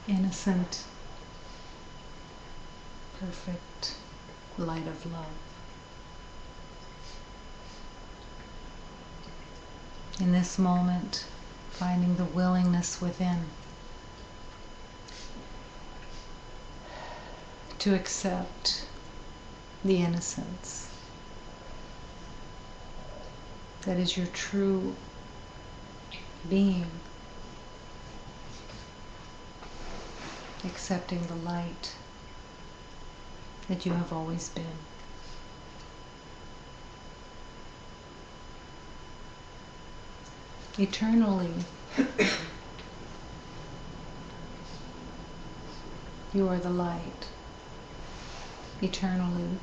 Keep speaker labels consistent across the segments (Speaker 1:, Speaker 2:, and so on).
Speaker 1: innocent, perfect light of love. In this moment, finding the willingness within to accept the innocence that is your true being, accepting the light that you have always been. Eternally, you are the light. Eternally,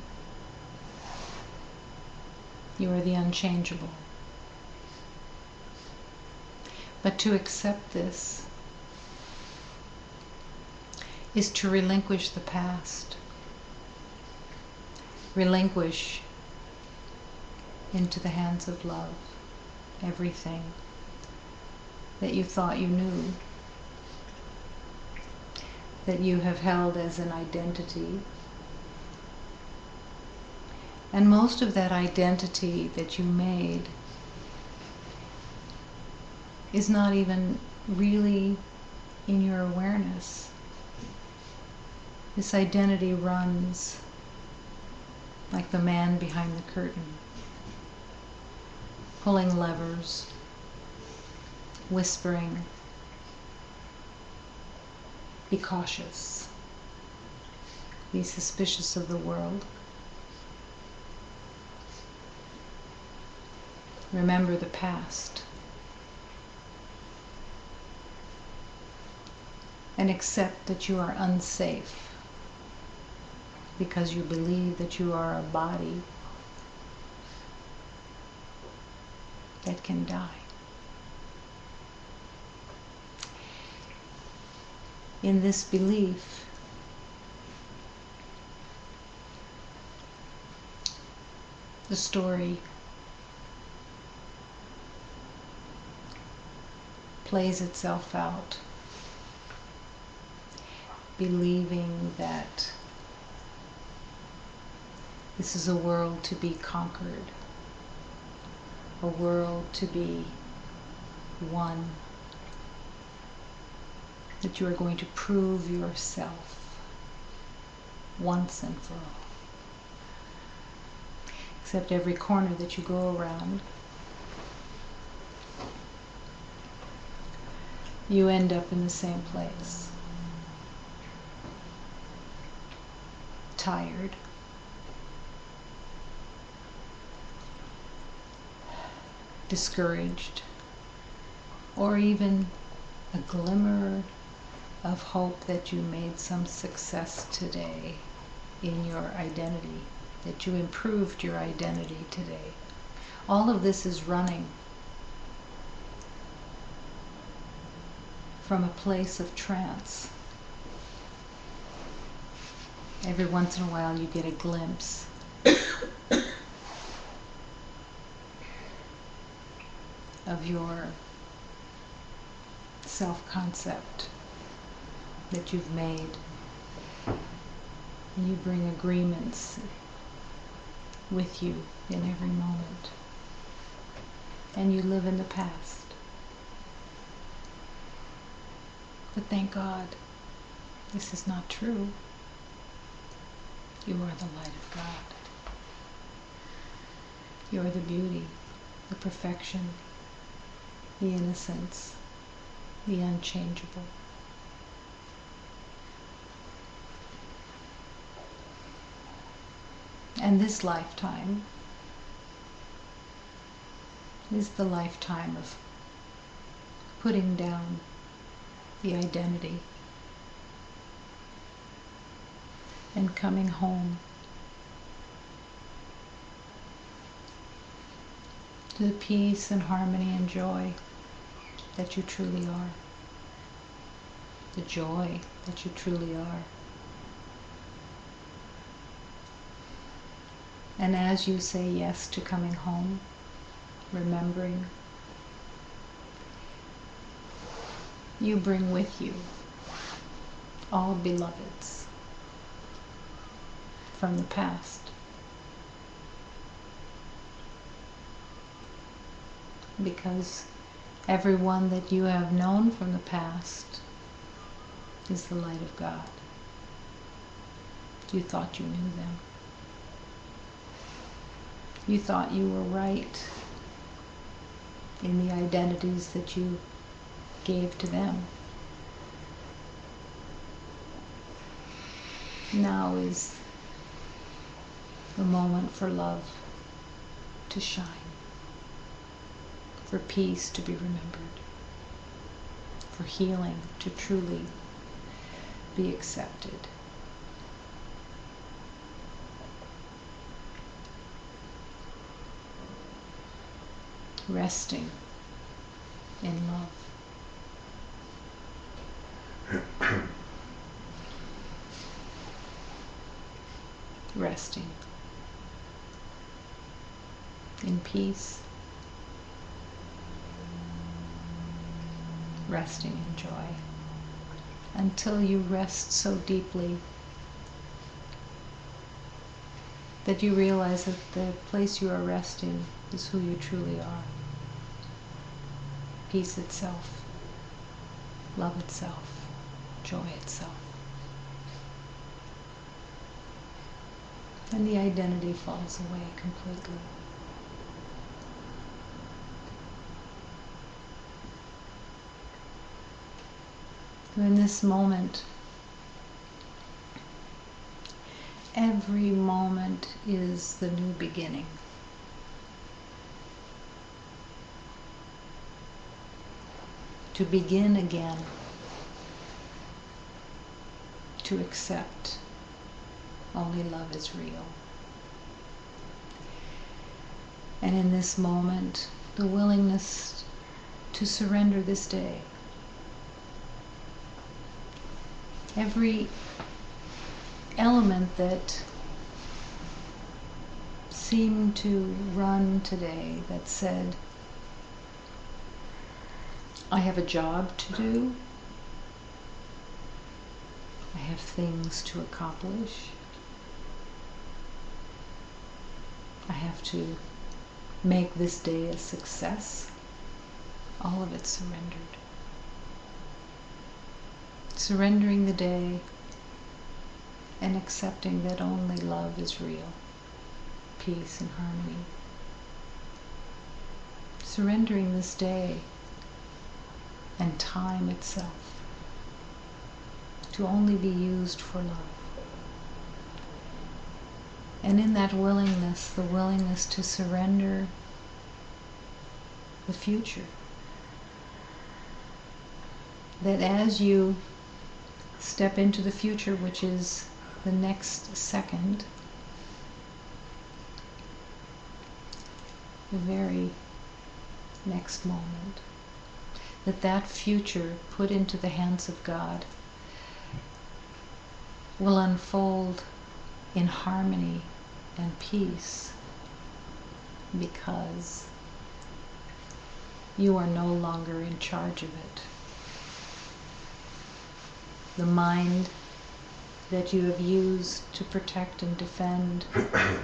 Speaker 1: you are the unchangeable. But to accept this is to relinquish the past, relinquish into the hands of love everything that you thought you knew, that you have held as an identity. And most of that identity that you made is not even really in your awareness. This identity runs like the man behind the curtain, pulling levers, whispering, be cautious, be suspicious of the world. Remember the past. And accept that you are unsafe because you believe that you are a body that can die. In this belief, the story plays itself out, believing that this is a world to be conquered, a world to be won, that you are going to prove yourself once and for all. Except every corner that you go around, you end up in the same place. Tired. Discouraged. Or even a glimmer of hope that you made some success today in your identity, that you improved your identity today. All of this is running from a place of trance. Every once in a while you get a glimpse of your self-concept that you've made. And you bring agreements with you in every moment. And you live in the past. But thank God, this is not true. You are the light of God. You are the beauty, the perfection, the innocence, the unchangeable. And this lifetime is the lifetime of putting down the identity and coming home to the peace and harmony and joy that you truly are. The joy that you truly are. And as you say yes to coming home, remembering, you bring with you all beloveds from the past. Because everyone that you have known from the past is the light of God. You thought you knew them. You thought you were right in the identities that you gave to them. Now is the moment for love to shine, for peace to be remembered, for healing to truly be accepted. Resting in love. Resting in peace. Resting in joy. Until you rest so deeply that you realize that the place you are resting is who you truly are. Peace itself, love itself, joy itself. And the identity falls away completely. In this moment, every moment is the new beginning. To begin again, to accept only love is real. And in this moment, the willingness to surrender this day. Every element that seemed to run today that said, I have a job to do, I have things to accomplish, I have to make this day a success, all of it surrendered. Surrendering the day and accepting that only love is real, peace and harmony. Surrendering this day and time itself to only be used for love. And in that willingness, the willingness to surrender the future. That as you step into the future, which is the next second, the very next moment, that future put into the hands of God will unfold in harmony and peace, because you are no longer in charge of it. The mind that you have used to protect and defend, the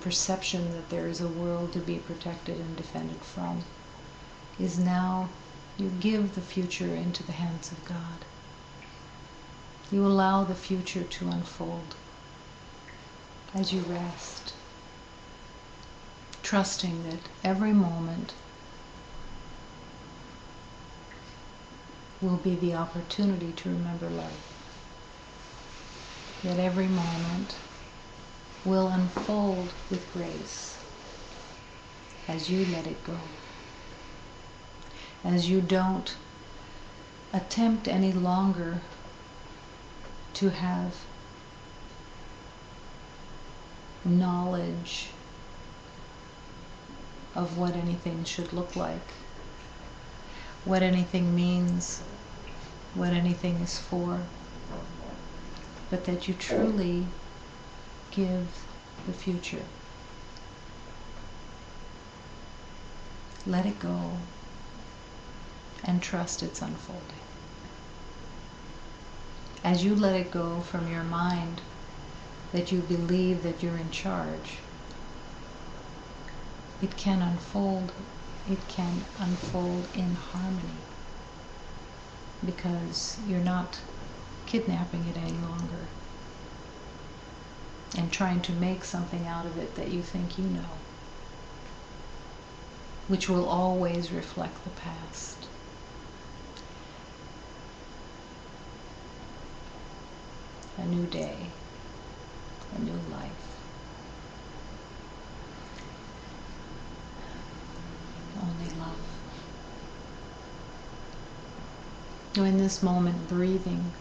Speaker 1: perception that there is a world to be protected and defended from, is now, you give the future into the hands of God. You allow the future to unfold as you rest, trusting that every moment will be the opportunity to remember love. That every moment will unfold with grace as you let it go. As you don't attempt any longer to have knowledge of what anything should look like, what anything means, what anything is for, but that you truly give the future. Let it go and trust its unfolding. as you let it go from your mind that you believe that you're in charge, it can unfold. It can unfold in harmony because you're not kidnapping it any longer and trying to make something out of it that you think you know, which will always reflect the past. A new day, a new life. Only love. You're in this moment breathing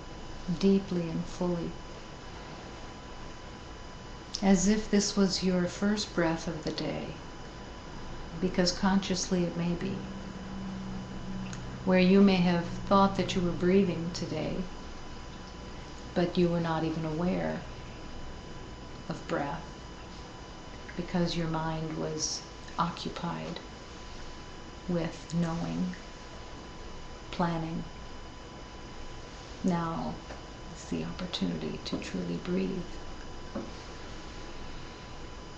Speaker 1: deeply and fully, as if this was your first breath of the day, because consciously it may be, where you may have thought that you were breathing today, but you were not even aware of breath because your mind was occupied with knowing, planning. Now is the opportunity to truly breathe.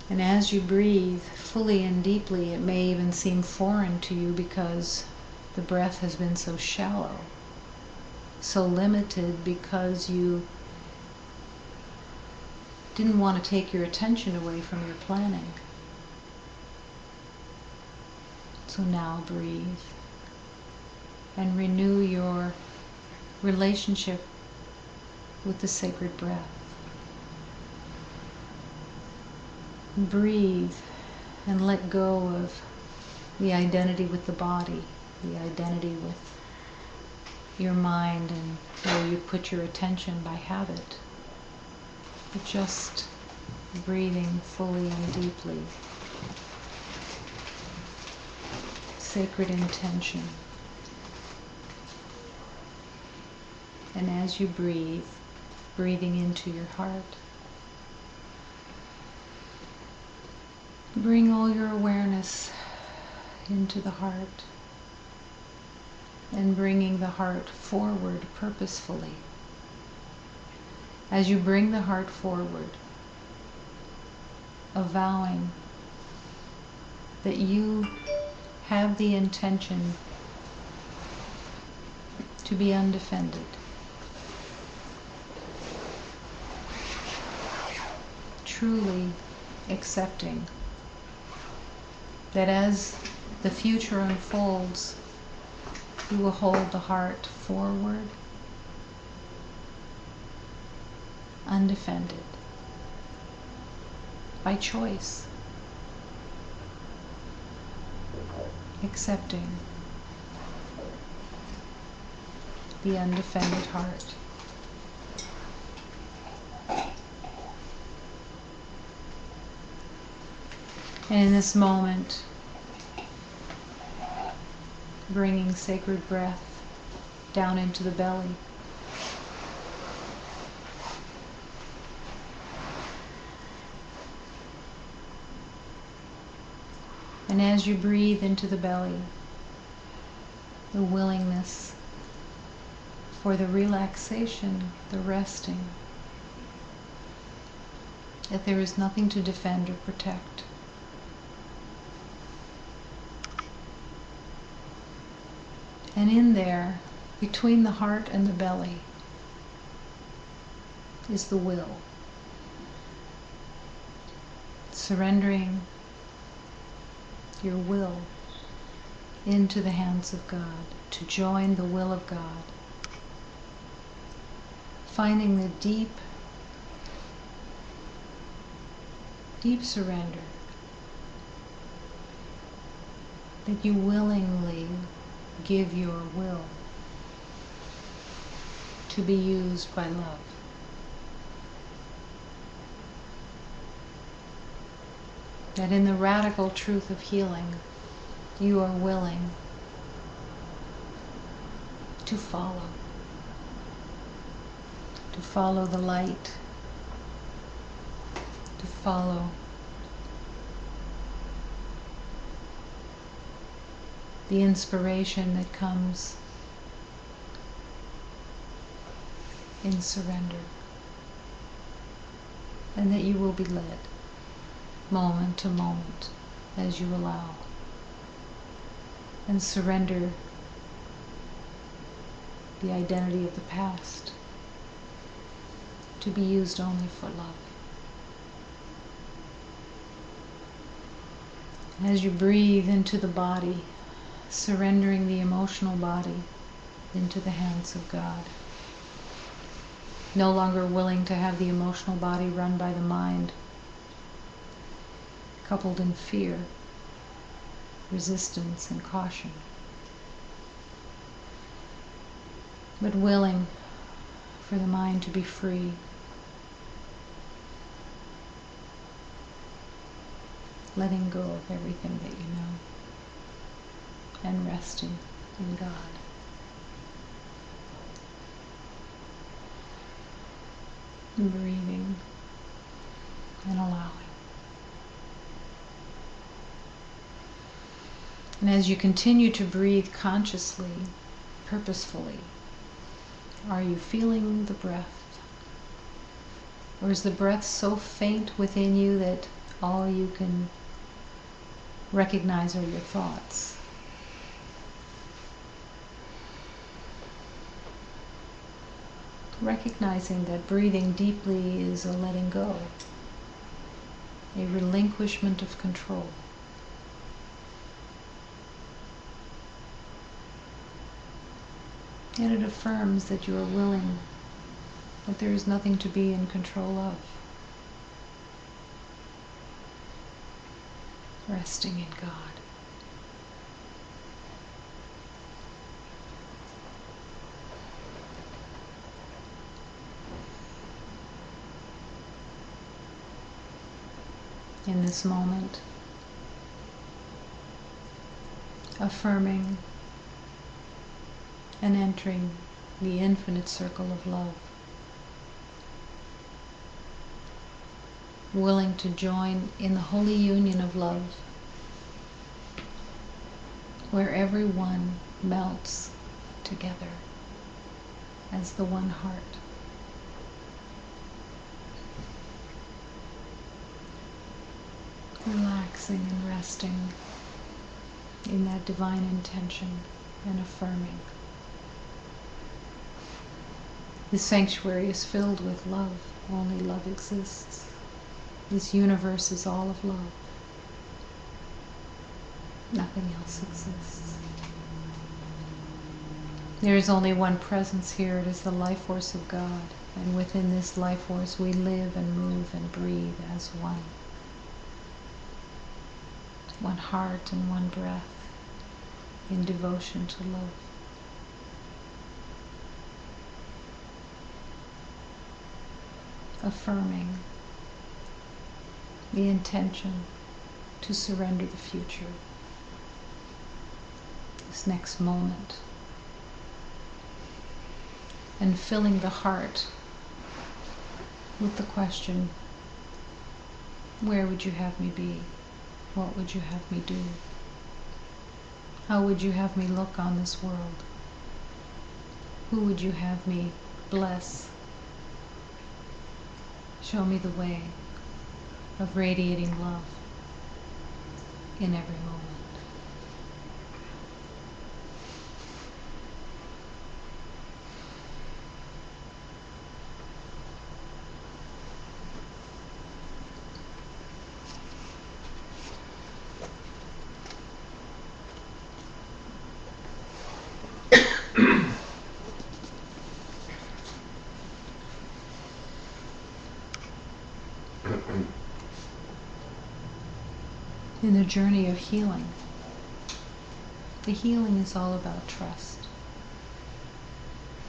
Speaker 1: And as you breathe fully and deeply, it may even seem foreign to you because the breath has been so shallow, so limited, because you didn't want to take your attention away from your planning. So now breathe and renew your relationship with the sacred breath. Breathe and let go of the identity with the body, the identity with your mind and where you put your attention by habit, but just breathing fully and deeply. Sacred intention. And as you breathe, breathing into your heart, bring all your awareness into the heart and bringing the heart forward purposefully. As you bring the heart forward, avowing that you have the intention to be undefended, truly accepting that as the future unfolds, you will hold the heart forward, undefended, by choice, accepting the undefended heart. And in this moment, bringing sacred breath down into the belly. And as you breathe into the belly, the willingness for the relaxation, the resting, that there is nothing to defend or protect. And in there, between the heart and the belly, is the will. Surrendering your will into the hands of God, to join the will of God. Finding the deep, deep surrender that you willingly give your will to be used by love. That in the radical truth of healing, you are willing to follow the light, to follow the inspiration that comes in surrender, and that you will be led moment to moment as you allow, and surrender the identity of the past to be used only for love. And as you breathe into the body, surrendering the emotional body into the hands of God, no longer willing to have the emotional body run by the mind, coupled in fear, resistance, and caution, but willing for the mind to be free, letting go of everything that you know, and resting in God. And breathing and allowing. And as you continue to breathe consciously, purposefully, are you feeling the breath? Or is the breath so faint within you that all you can recognize are your thoughts? Recognizing that breathing deeply is a letting go, a relinquishment of control. And it affirms that you are willing, that there is nothing to be in control of. Resting in God. In this moment, affirming and entering the infinite circle of love, willing to join in the holy union of love, where everyone melts together as the one heart. Relaxing and resting in that divine intention and affirming. This sanctuary is filled with love. Only love exists. This universe is all of love. Nothing else exists. There is only one presence here. It is the life force of God. And within this life force we live and move and breathe as one. One heart and one breath in devotion to love. Affirming the intention to surrender the future, this next moment, and filling the heart with the question, where would you have me be? What would you have me do? How would you have me look on this world? Who would you have me bless? Show me the way of radiating love in every moment. In the journey of healing, the healing is all about trust.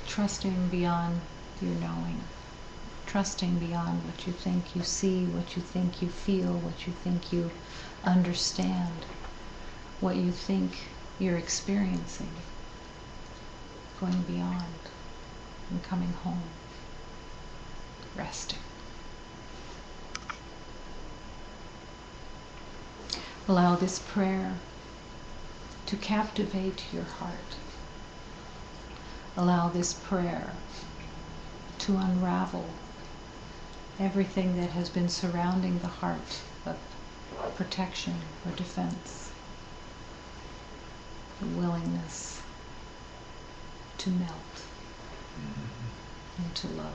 Speaker 1: Trusting beyond your knowing. Trusting beyond what you think you see, what you think you feel, what you think you understand, what you think you're experiencing. Going beyond and coming home. Resting. Allow this prayer to captivate your heart. Allow this prayer to unravel everything that has been surrounding the heart of protection or defense, the willingness to melt into love.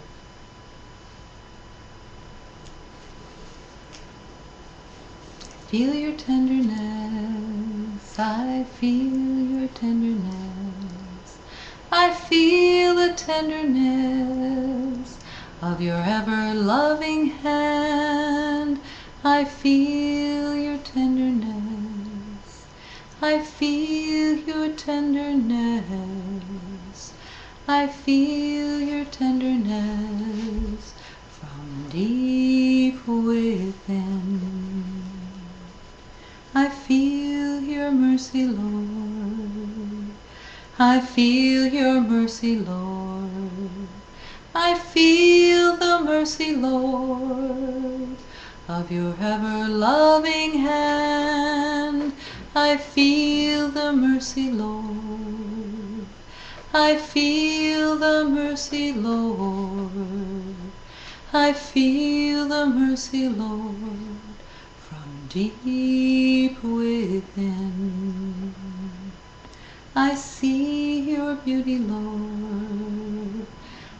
Speaker 1: Feel your tenderness, I feel your tenderness, I feel the tenderness of your ever-loving hand. I feel your tenderness, I feel your tenderness, I feel your tenderness from deep within. I feel your mercy, Lord, I feel your mercy, Lord, I feel the mercy, Lord, of your ever-loving hand. I feel the mercy, Lord, I feel the mercy, Lord, I feel the mercy, Lord, from deep within. I see your beauty, Lord,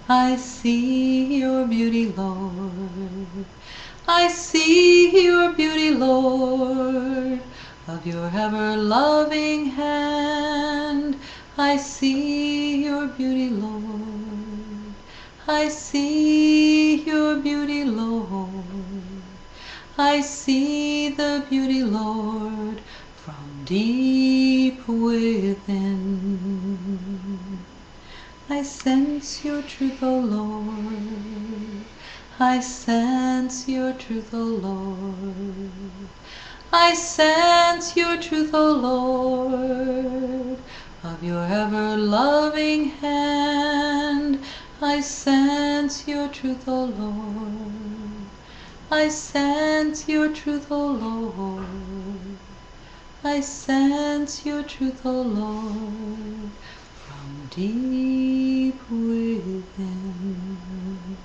Speaker 1: I see your beauty, Lord, I see your beauty, Lord, of your ever-loving hand. I see your beauty, Lord, I see your beauty, Lord, I see the beauty, Lord, from deep within. I sense your truth, O Lord, I sense your truth, O Lord, I sense your truth, O Lord, of your ever-loving hand. I sense your truth, O Lord, I sense your truth, O Lord, I sense your truth, O Lord, from deep within.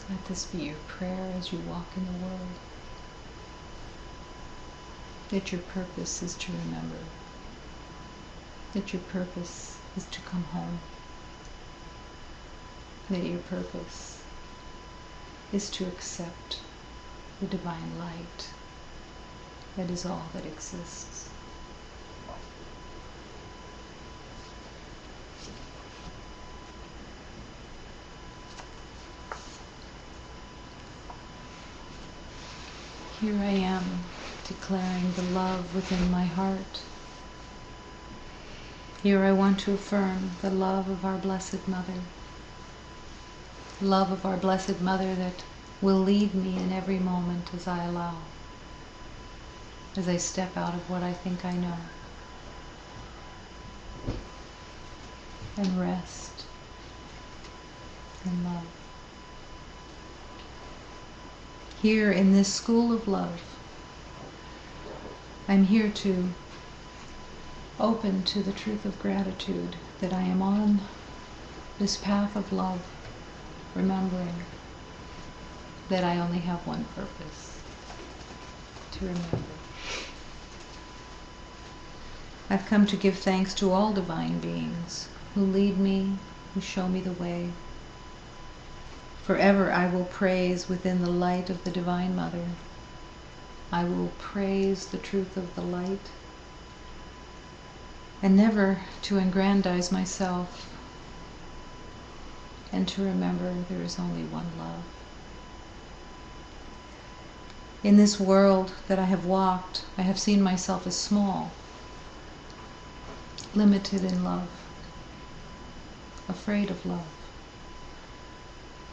Speaker 1: Let this be your prayer as you walk in the world, that your purpose is to remember, that your purpose is to come home, that your purpose is to accept the divine light that is all that exists. Here I am, declaring the love within my heart. Here I want to affirm the love of our Blessed Mother, love of our Blessed Mother that will lead me in every moment as I allow, as I step out of what I think I know, and rest in love. Here in this school of love, I'm here to open to the truth of gratitude that I am on this path of love, remembering that I only have one purpose: to remember. I've come to give thanks to all divine beings who lead me, who show me the way. Forever I will praise within the light of the Divine Mother. I will praise the truth of the light, and never to aggrandize myself, and to remember there is only one love. In this world that I have walked, I have seen myself as small, limited in love, afraid of love.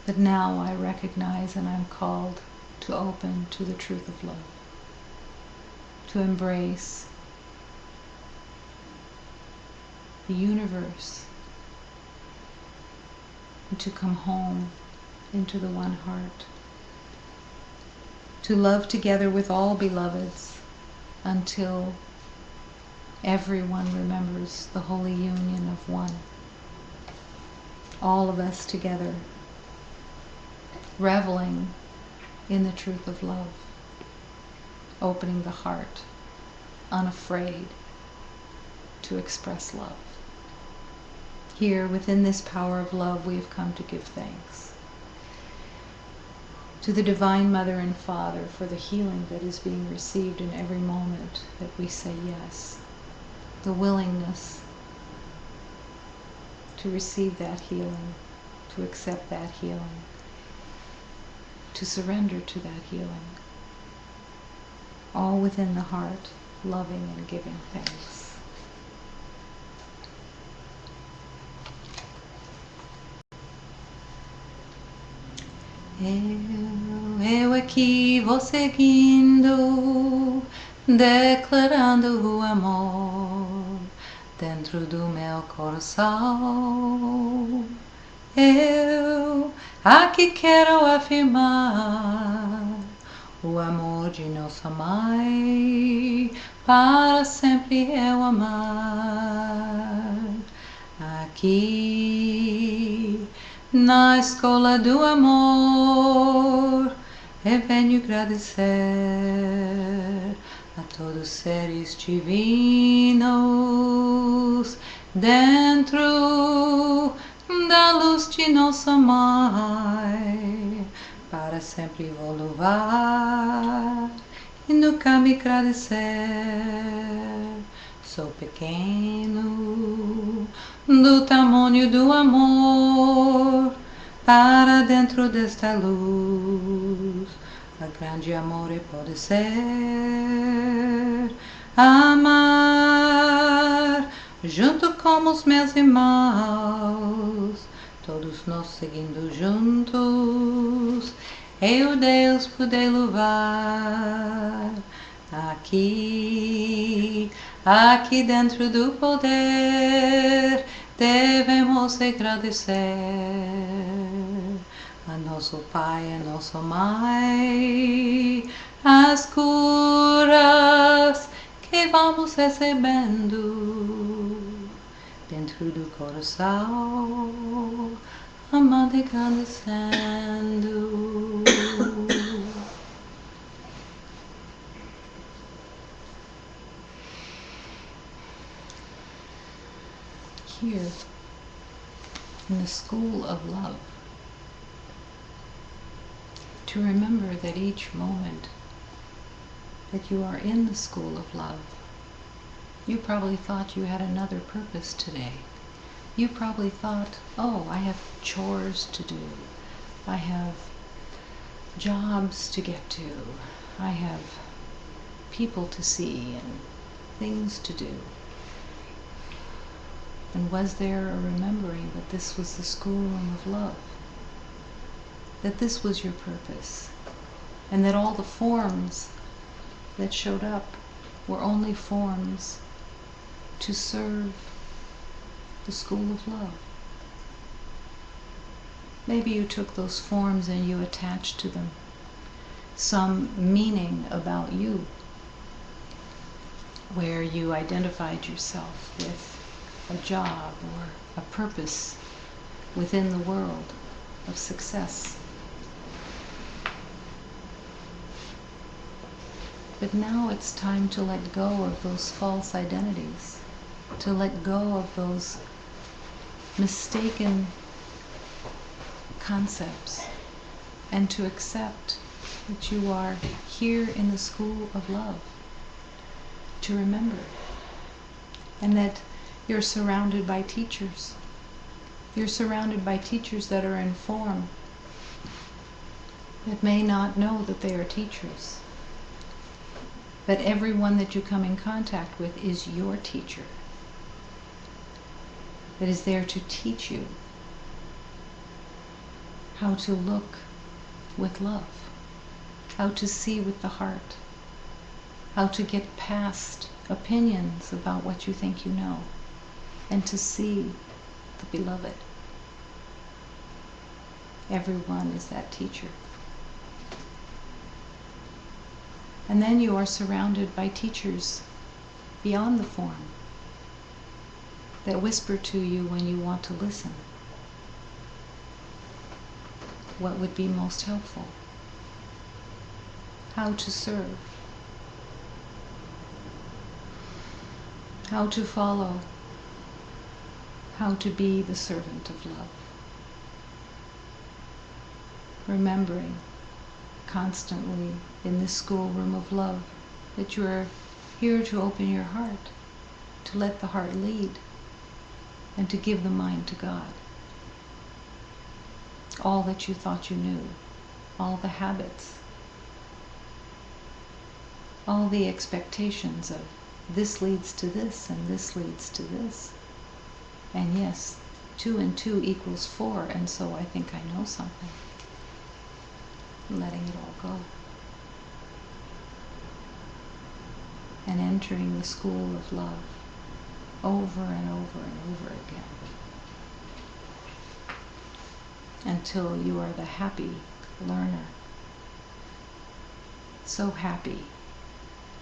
Speaker 1: But now I recognize and I'm called to open to the truth of love, to embrace the universe, and to come home into the one heart. to love together with all beloveds until everyone remembers the holy union of one. All of us together, reveling in the truth of love, opening the heart, unafraid to express love. Here, within this power of love, we have come to give thanks to the Divine Mother and Father for the healing that is being received in every moment that we say yes, the willingness to receive that healing, to accept that healing, to surrender to that healing, all within the heart, loving and giving thanks. Eu aqui vou seguindo, declarando o amor dentro do meu coração. Eu aqui quero afirmar o amor de nossa mãe, para sempre eu amar. Aqui na escola do amor, eu venho agradecer a todos os seres divinos dentro da luz de nossa mãe. Para sempre vou louvar e nunca me agradecer. Sou pequeno do tamanho do amor, para dentro desta luz a grande amor pode ser. Amar junto com os meus irmãos, todos nós seguindo juntos, eu Deus puder louvar. Aqui dentro do poder, devemos agradecer a nosso Pai, a nossa Mãe, as curas que vamos recebendo dentro do coração, amando e agradecendo. Here, in the school of love, to remember that each moment that you are in the school of love, you probably thought you had another purpose today. You probably thought, oh, I have chores to do, I have jobs to get to, I have people to see and things to do. And was there a remembering that this was the schoolroom of love? That this was your purpose? And that all the forms that showed up were only forms to serve the school of love? Maybe you took those forms and you attached to them some meaning about you, where you identified yourself with a job or a purpose within the world of success. But now it's time to let go of those false identities, to let go of those mistaken concepts, and to accept that you are here in the school of love, to remember, and that you're surrounded by teachers. You're surrounded by teachers that are in form, that may not know that they are teachers. But everyone that you come in contact with is your teacher, that is there to teach you how to look with love, how to see with the heart, how to get past opinions about what you think you know, and to see the beloved. Everyone is that teacher. And then you are surrounded by teachers beyond the form that whisper to you when you want to listen what would be most helpful, how to serve, how to follow, how to be the servant of love. Remembering constantly in this schoolroom of love that you are here to open your heart, to let the heart lead, and to give the mind to God. All that you thought you knew, all the habits, all the expectations of this leads to this and this leads to this. And yes, 2 and 2 equals 4, and so I think I know something. Letting it all go. And entering the school of love over and over and over again until you are the happy learner. So happy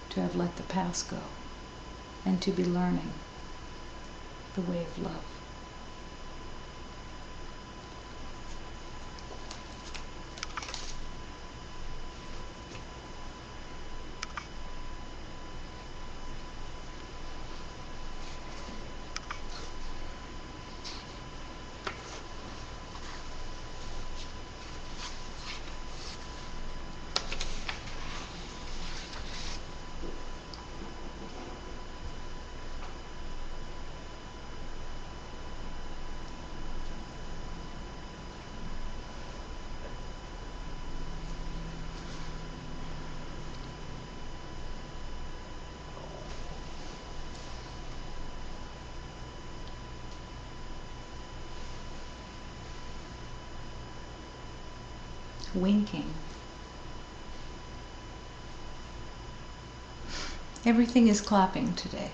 Speaker 1: to have let the past go and to be learning the way of love. Winking. Everything is clapping today.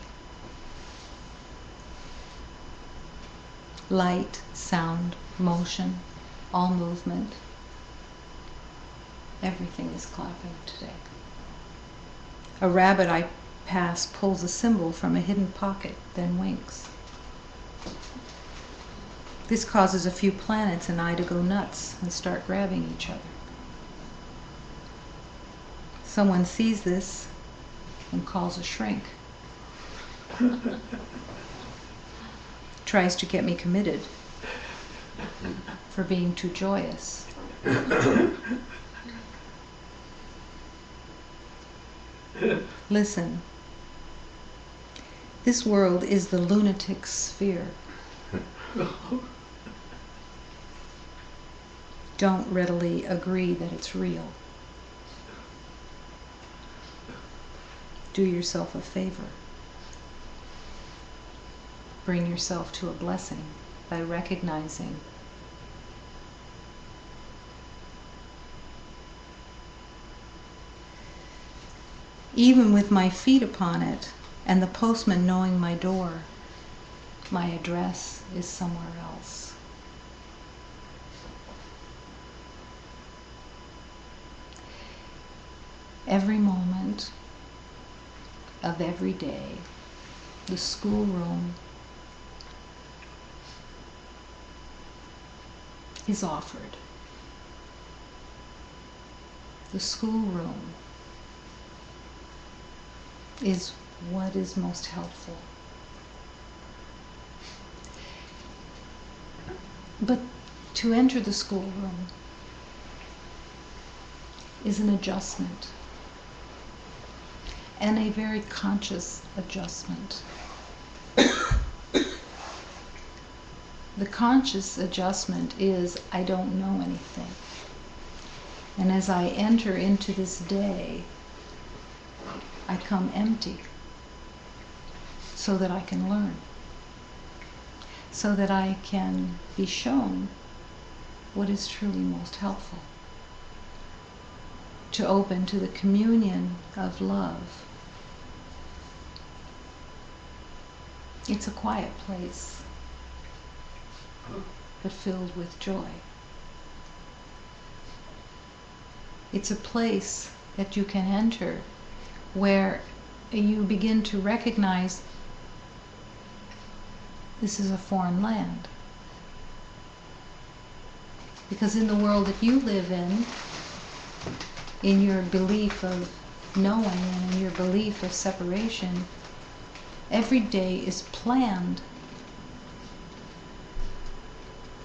Speaker 1: Light, sound, motion, all movement. Everything is clapping today. A rabbit I pass pulls a symbol from a hidden pocket, then winks. This causes a few planets and I to go nuts and start grabbing each other. Someone sees this and calls a shrink. Tries to get me committed for being too joyous. Listen, this world is the lunatic sphere. Don't readily agree that it's real. Do yourself a favor. Bring yourself to a blessing by recognizing even with my feet upon it and the postman knowing my door, my address is somewhere else. Every moment of every day, the schoolroom is offered. The schoolroom is what is most helpful. But to enter the schoolroom is an adjustment, and a very conscious adjustment. The conscious adjustment is, I don't know anything. And as I enter into this day, I come empty so that I can learn, so that I can be shown what is truly most helpful, to open to the communion of love. It's a quiet place, but filled with joy. It's a place that you can enter where you begin to recognize this is a foreign land. Because in the world that you live in your belief of knowing and in your belief of separation, every day is planned.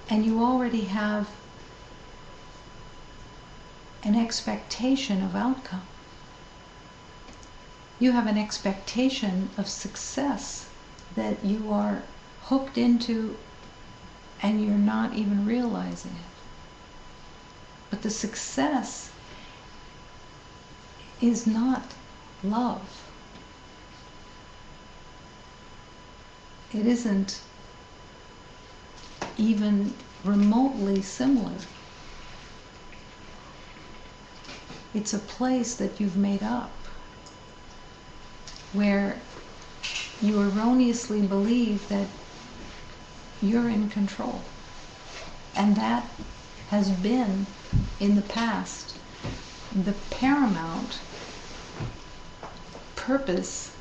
Speaker 1: And you already have an expectation of outcome. You have an expectation of success that you are hooked into and you're not even realizing it. But the success is not love. It isn't even remotely similar. It's a place that you've made up where you erroneously believe that you're in control. And that has been, in the past, the paramount purpose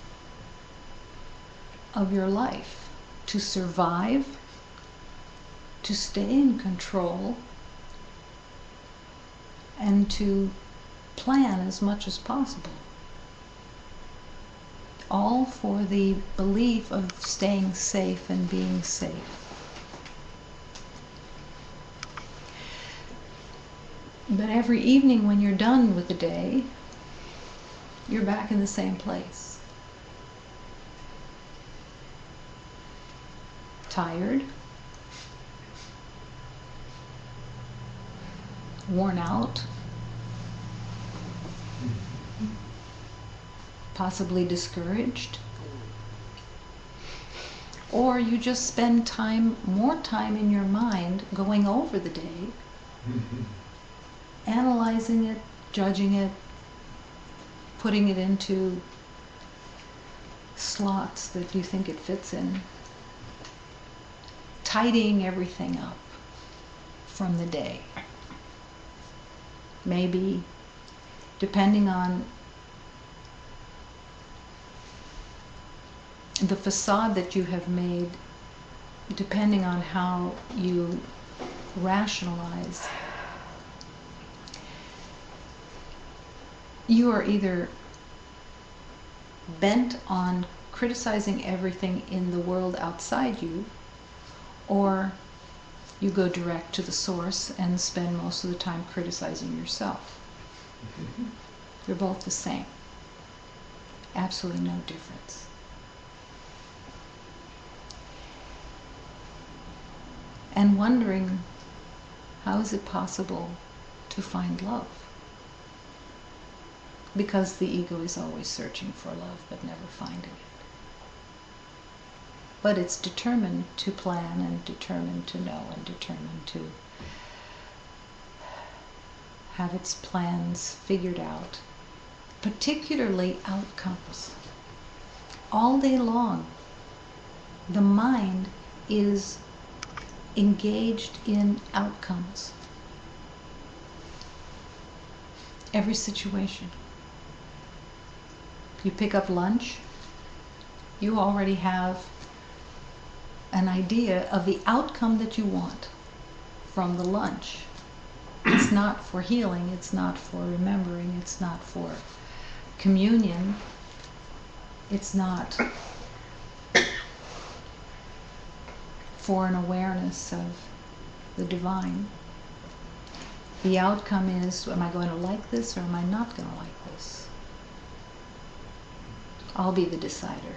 Speaker 1: of your life: to survive, to stay in control, and to plan as much as possible. All for the belief of staying safe and being safe. But every evening when you're done with the day, you're back in the same place. Tired, worn out, possibly discouraged, or you just spend more time in your mind going over the day, analyzing it, judging it, putting it into slots that you think it fits in, tidying everything up from the day. Maybe, depending on the facade that you have made, depending on how you rationalize, you are either bent on criticizing everything in the world outside you, or you go direct to the source and spend most of the time criticizing yourself. They're both the same. Absolutely no difference. And wondering, how is it possible to find love? Because the ego is always searching for love but never finding it. But it's determined to plan and determined to know and determined to have its plans figured out, particularly outcomes. All day long, the mind is engaged in outcomes. Every situation. You pick up lunch, you already have an idea of the outcome that you want from the lunch. It's not for healing, it's not for remembering, it's not for communion, it's not for an awareness of the divine. The outcome is, am I going to like this or am I not going to like this? I'll be the decider.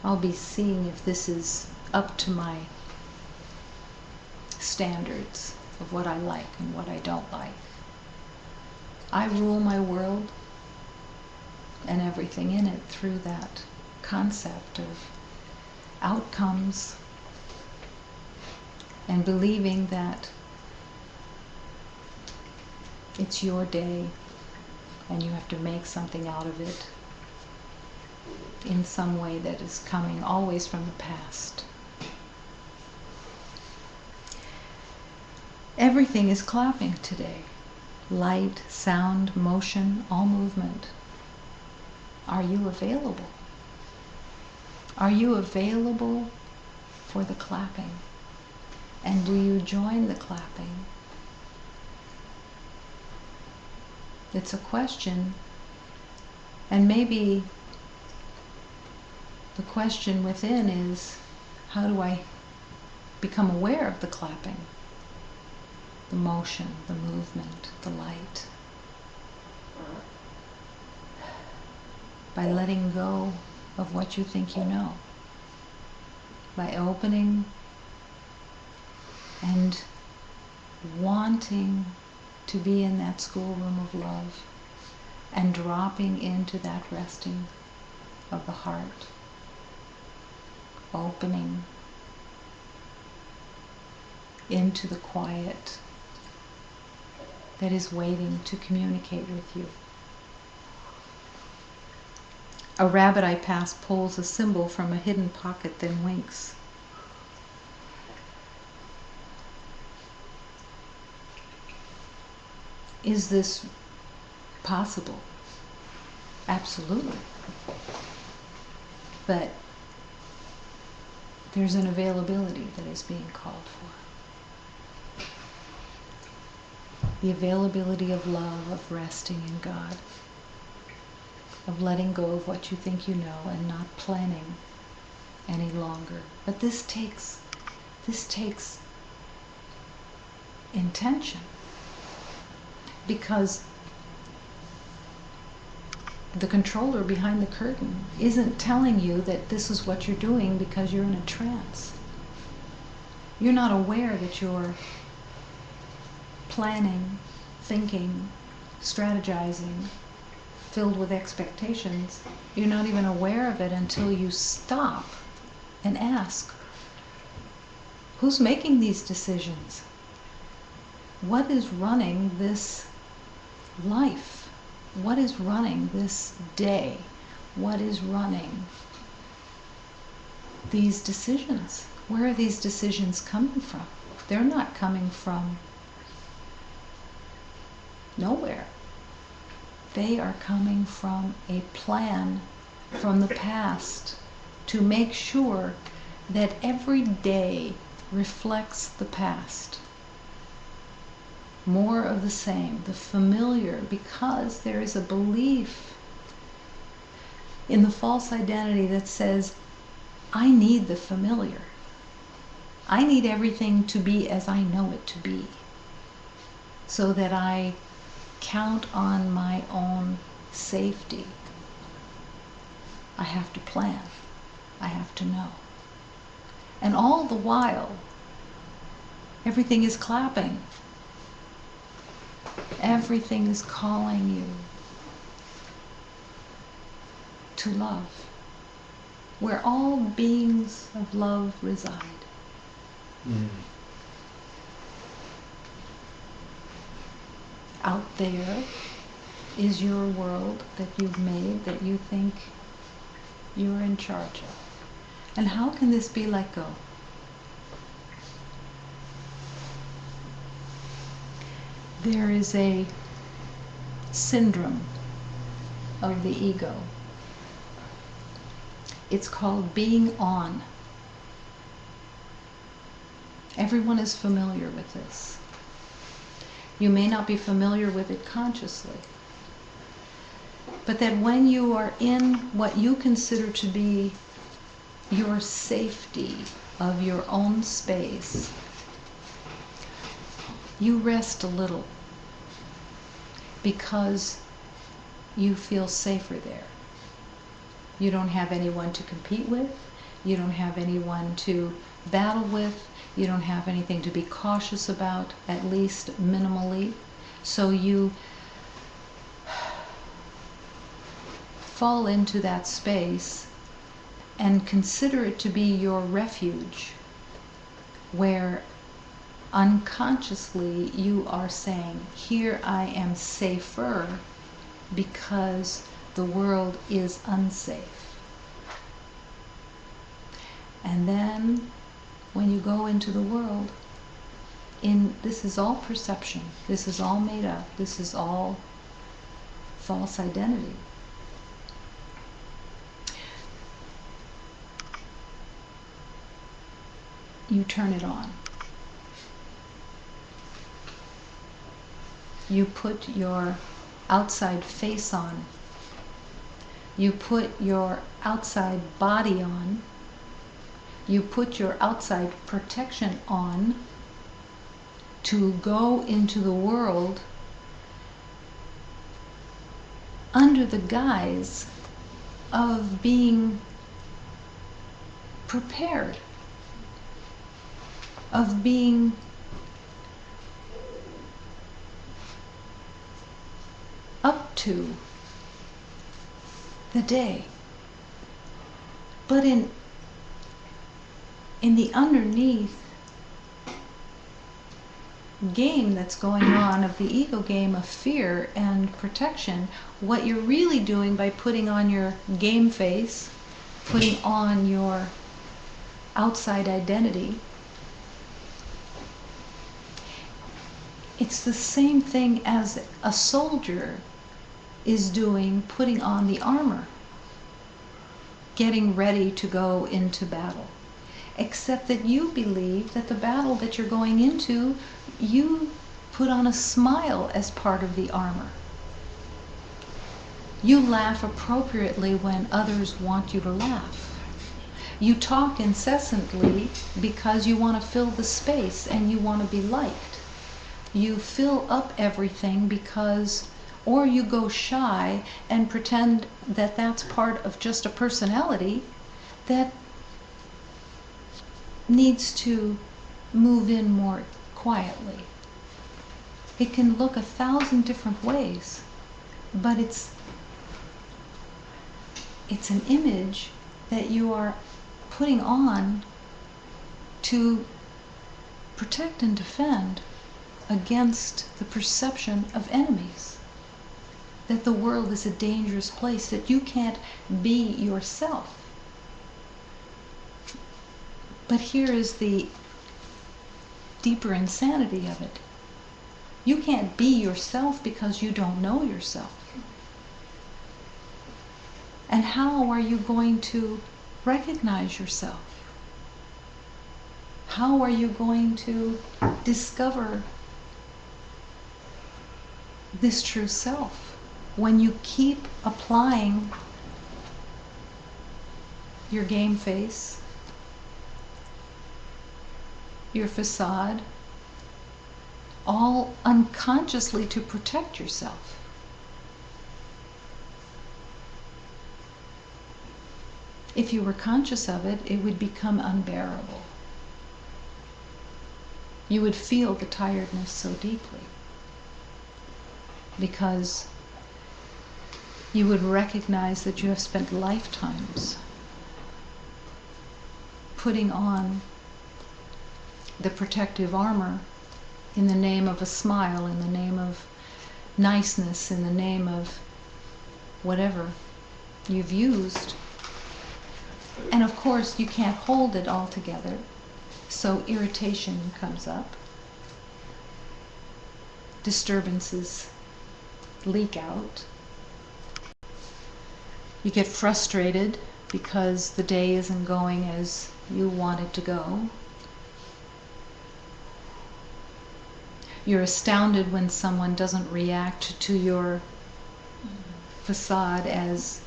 Speaker 1: I'll be seeing if this is up to my standards of what I like and what I don't like. I rule my world and everything in it through that concept of outcomes and believing that it's your day and you have to make something out of it in some way that is coming always from the past. Everything is clapping today. light, sound, motion, all movement. Are you available? Are you available for the clapping? And do you join the clapping? It's a question, and maybe the question within is, how do I become aware of the clapping? The motion, the movement, the light. By letting go of what you think you know. By opening and wanting to be in that schoolroom of love and dropping into that resting of the heart. Opening into the quiet that is waiting to communicate with you. A rabbit I pass pulls a symbol from a hidden pocket, then winks. Is this possible? Absolutely. But there's an availability that is being called for. The availability of love, of resting in God, of letting go of what you think you know and not planning any longer. But this takes intention, because the controller behind the curtain isn't telling you that this is what you're doing because you're in a trance. You're not aware that you're planning, thinking, strategizing, filled with expectations. You're not even aware of it until you stop and ask, who's making these decisions? What is running this life? What is running this day? What is running these decisions? Where are these decisions coming from? They're not coming from nowhere. They are coming from a plan from the past to make sure that every day reflects the past. More of the same, the familiar, because there is a belief in the false identity that says, I need the familiar. I need everything to be as I know it to be, so that I count on my own safety. I have to plan. I have to know. And all the while, everything is clapping. Everything is calling you to love, where all beings of love reside. Out there is your world that you've made, that you think you're in charge of. And how can this be let go? There is a syndrome of the ego. It's called being on. Everyone is familiar with this. You may not be familiar with it consciously, but that when you are in what you consider to be your safety of your own space, you rest a little because you feel safer there. You don't have anyone to compete with. You don't have anyone to battle with. You don't have anything to be cautious about, at least minimally. So you fall into that space and consider it to be your refuge, where unconsciously you are saying, here I am safer because the world is unsafe. And then when you go into the world, this is all perception. This is all made up. This is all false identity. You turn it on. You put your outside face on. You put your outside body on. You put your outside protection on to go into the world under the guise of being prepared, of being up to the day. But in the underneath game that's going on of the ego game of fear and protection, what you're really doing by putting on your game face, putting on your outside identity, it's the same thing as a soldier is doing, putting on the armor, getting ready to go into battle. Except that you believe that the battle that you're going into, you put on a smile as part of the armor. You laugh appropriately when others want you to laugh. You talk incessantly because you want to fill the space and you want to be liked. You fill up everything because, or you go shy and pretend that that's part of just a personality that needs to move in more quietly. It can look 1,000 different ways, but it's an image that you are putting on to protect and defend against the perception of enemies. That the world is a dangerous place, that you can't be yourself. But here is the deeper insanity of it. You can't be yourself because you don't know yourself. And how are you going to recognize yourself? How are you going to discover this true self when you keep applying your game face, your facade, all unconsciously to protect yourself? If you were conscious of it, it would become unbearable. You would feel the tiredness so deeply because you would recognize that you have spent lifetimes putting on the protective armor in the name of a smile, in the name of niceness, in the name of whatever you've used. And of course, you can't hold it all together, so irritation comes up. Disturbances leak out. You get frustrated because the day isn't going as you want it to go. You're astounded when someone doesn't react to your facade as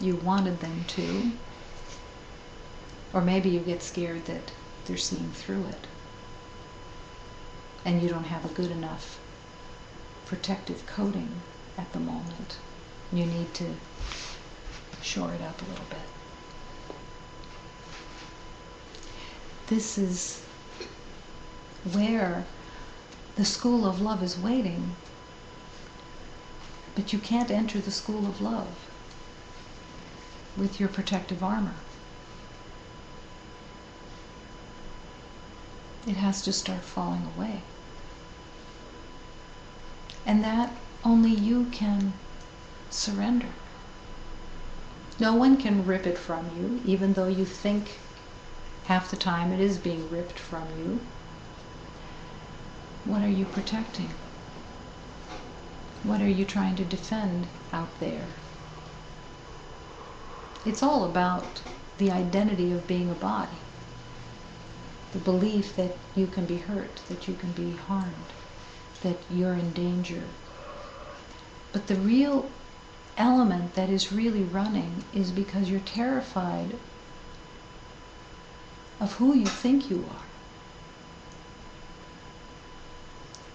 Speaker 1: you wanted them to. Or maybe you get scared that they're seeing through it and you don't have a good enough protective coating at the moment. You need to shore it up a little bit. This is where the school of love is waiting, but you can't enter the school of love with your protective armor. It has to start falling away. And that only you can surrender. No one can rip it from you, even though you think half the time it is being ripped from you. What are you protecting? What are you trying to defend out there? It's all about the identity of being a body. The belief that you can be hurt, that you can be harmed, that you're in danger. But the real element that is really running is because you're terrified of who you think you are.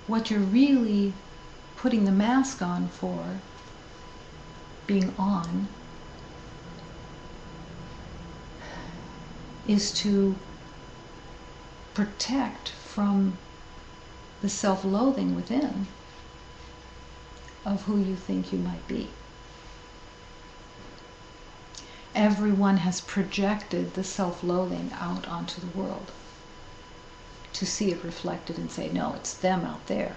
Speaker 1: What you're really putting the mask on for, being on, is to protect from the self-loathing within of who you think you might be. Everyone has projected the self-loathing out onto the world to see it reflected and say, no, it's them out there.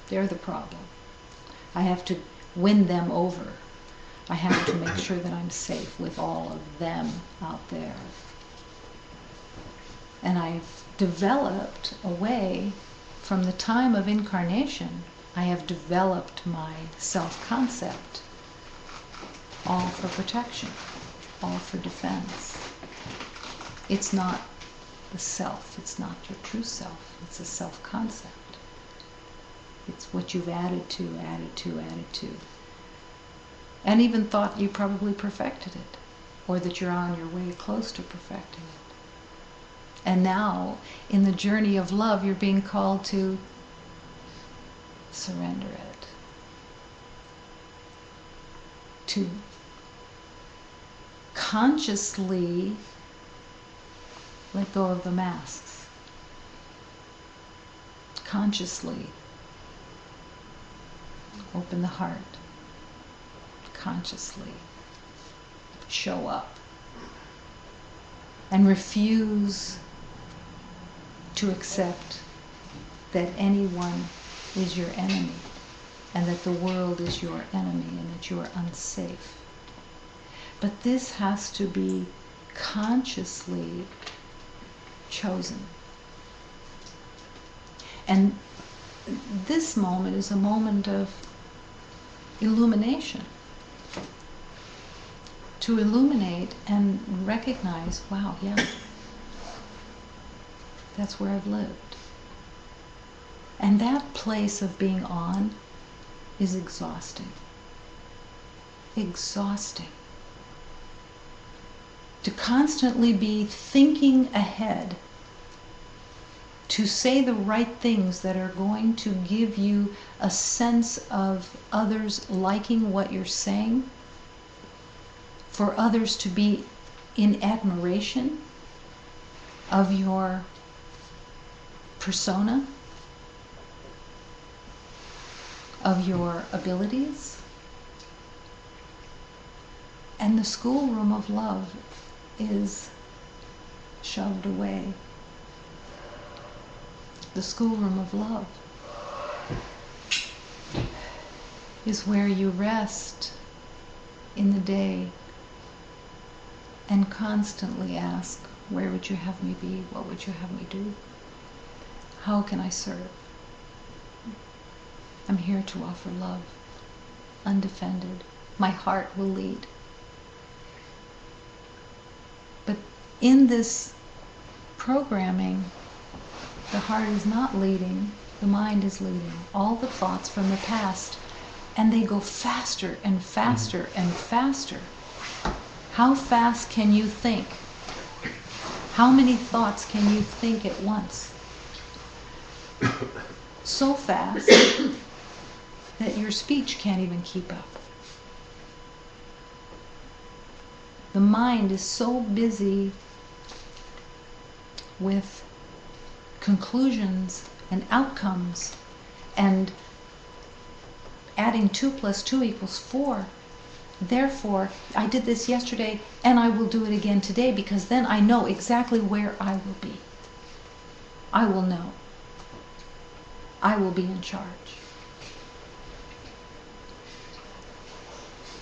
Speaker 1: They're the problem. I have to win them over. I have to make sure that I'm safe with all of them out there. And I've developed a way, from the time of incarnation, I have developed my self-concept, all for protection, all for defense. It's not the self, it's not your true self, it's a self-concept. It's what you've added to, added to, added to. And even thought you probably perfected it, or that you're on your way close to perfecting it. And now, in the journey of love, you're being called to surrender it. To consciously let go of the masks. Consciously open the heart. Consciously show up. And refuse to accept that anyone is your enemy, and that the world is your enemy, and that you are unsafe. But this has to be consciously chosen. And this moment is a moment of illumination. To illuminate and recognize, wow, yeah, that's where I've lived. And that place of being on is exhausting. Exhausting. To constantly be thinking ahead, to say the right things that are going to give you a sense of others liking what you're saying, for others to be in admiration of your persona, of your abilities. And the schoolroom of love is shoved away. The schoolroom of love is where you rest in the day and constantly ask, where would you have me be? What would you have me do? How can I serve? I'm here to offer love, undefended. My heart will lead. But in this programming, the heart is not leading, the mind is leading. All the thoughts from the past, and they go faster and faster and faster. How fast can you think? How many thoughts can you think at once? So fast that your speech can't even keep up. The mind is so busy with conclusions and outcomes and adding 2 + 2 = 4. Therefore, I did this yesterday and I will do it again today, because then I know exactly where I will be. I will know. I will be in charge.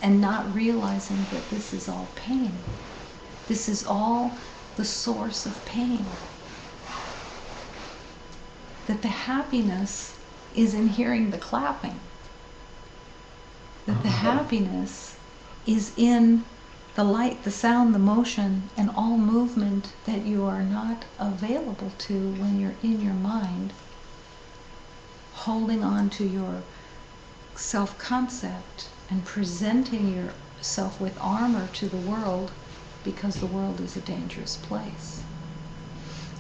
Speaker 1: And not realizing that this is all pain. This is all the source of pain. that the happiness is in hearing the clapping. That the happiness is in the light, the sound, the motion, and all movement that you are not available to when you're in your mind, holding on to your self-concept and presenting yourself with armor to the world because the world is a dangerous place.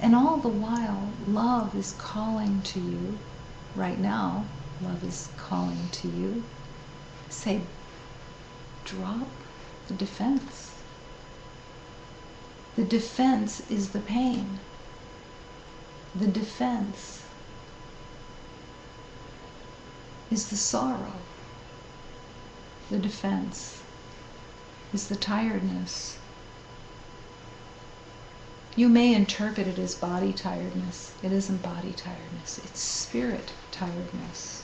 Speaker 1: And all the while, love is calling to you. Right now, love is calling to you. Say, drop the defense. The defense is the pain. The defense is the sorrow. The defense is the tiredness. You may interpret it as body tiredness. It isn't body tiredness. It's spirit tiredness.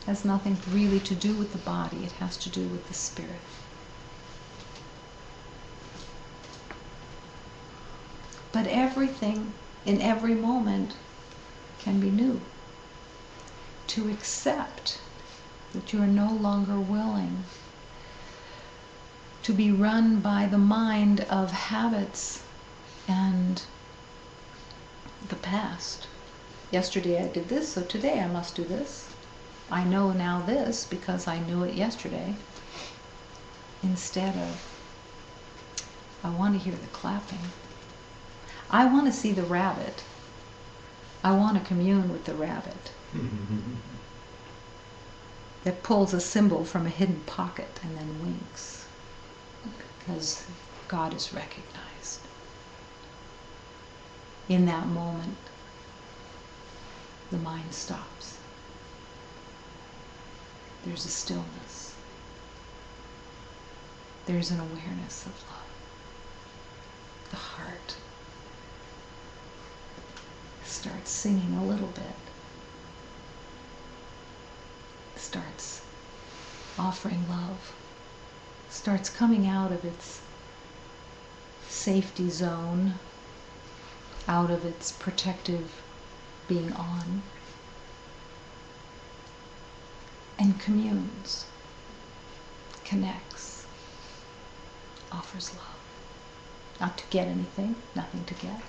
Speaker 1: It has nothing really to do with the body. It has to do with the spirit. But everything in every moment can be new. To accept that you are no longer willing to be run by the mind of habits and the past. Yesterday I did this, so today I must do this. I know now this because I knew it yesterday. Instead of, I want to hear the clapping. I want to see the rabbit. I want to commune with the rabbit that pulls a symbol from a hidden pocket and then winks because God is recognized. In that moment, the mind stops. There's a stillness. There's an awareness of love. The heart starts singing a little bit. Starts offering love. Starts coming out of its safety zone, out of its protective being on, and communes, connects, offers love. Not to get anything, nothing to get.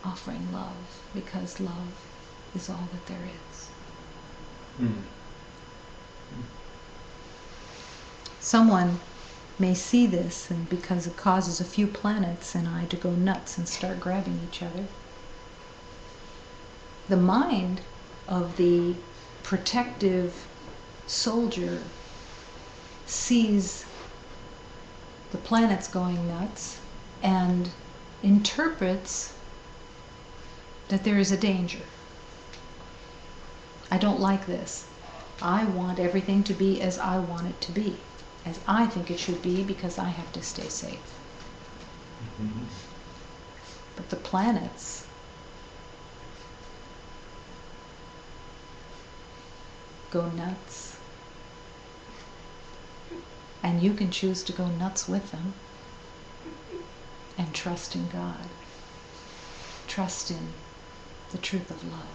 Speaker 1: Offering love, because love is all that there is. Someone may see this, and because it causes a few planets and I to go nuts and start grabbing each other, the mind of the protective soldier sees the planets going nuts and interprets that there is a danger. I don't like this. I want everything to be as I want it to be, as I think it should be, because I have to stay safe. But the planets go nuts. And you can choose to go nuts with them and trust in God. Trust in the truth of love.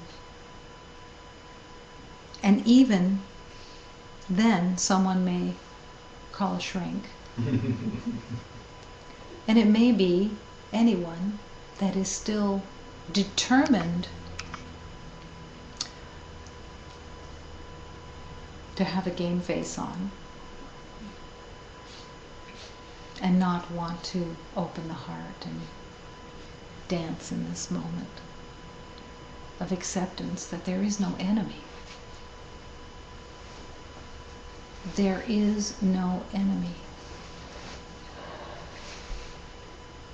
Speaker 1: And even then, someone may call a shrink. And it may be anyone that is still determined to have a game face on and not want to open the heart and dance in this moment of acceptance that there is no enemy. There is no enemy.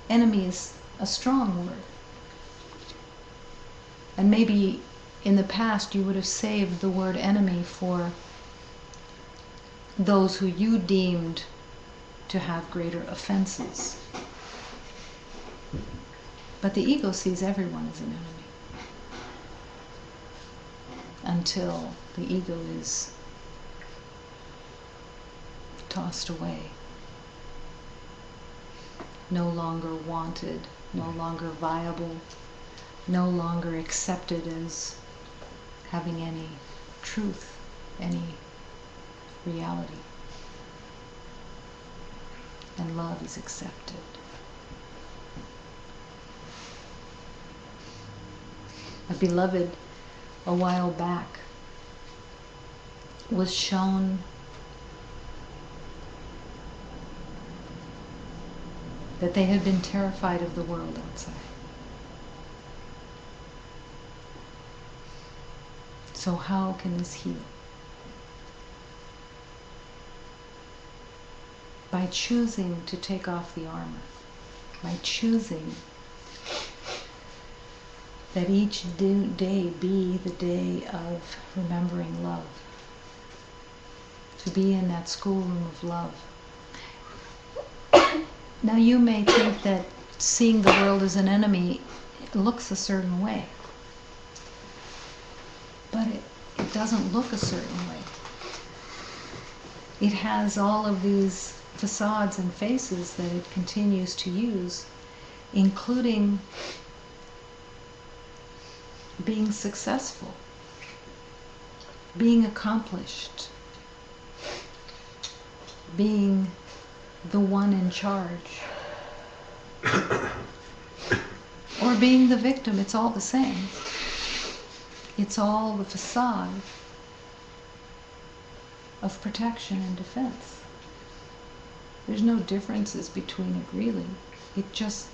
Speaker 1: Enemy is a strong word. And maybe in the past you would have saved the word enemy for those who you deemed to have greater offenses. But the ego sees everyone as an enemy until the ego is tossed away, no longer wanted, no longer viable, no longer accepted as having any truth, any reality. And love is accepted. A beloved a while back was shown that they had been terrified of the world outside. So how can this heal? By choosing to take off the armor, by choosing that each day be the day of remembering love, to be in that schoolroom of love. Now you may think that seeing the world as an enemy looks a certain way, but it doesn't look a certain way. It has all of these facades and faces that it continues to use, including being successful, being accomplished, being the one in charge, or being the victim. It's all the same. It's all the facade of protection and defense. There's no differences between it, really. It just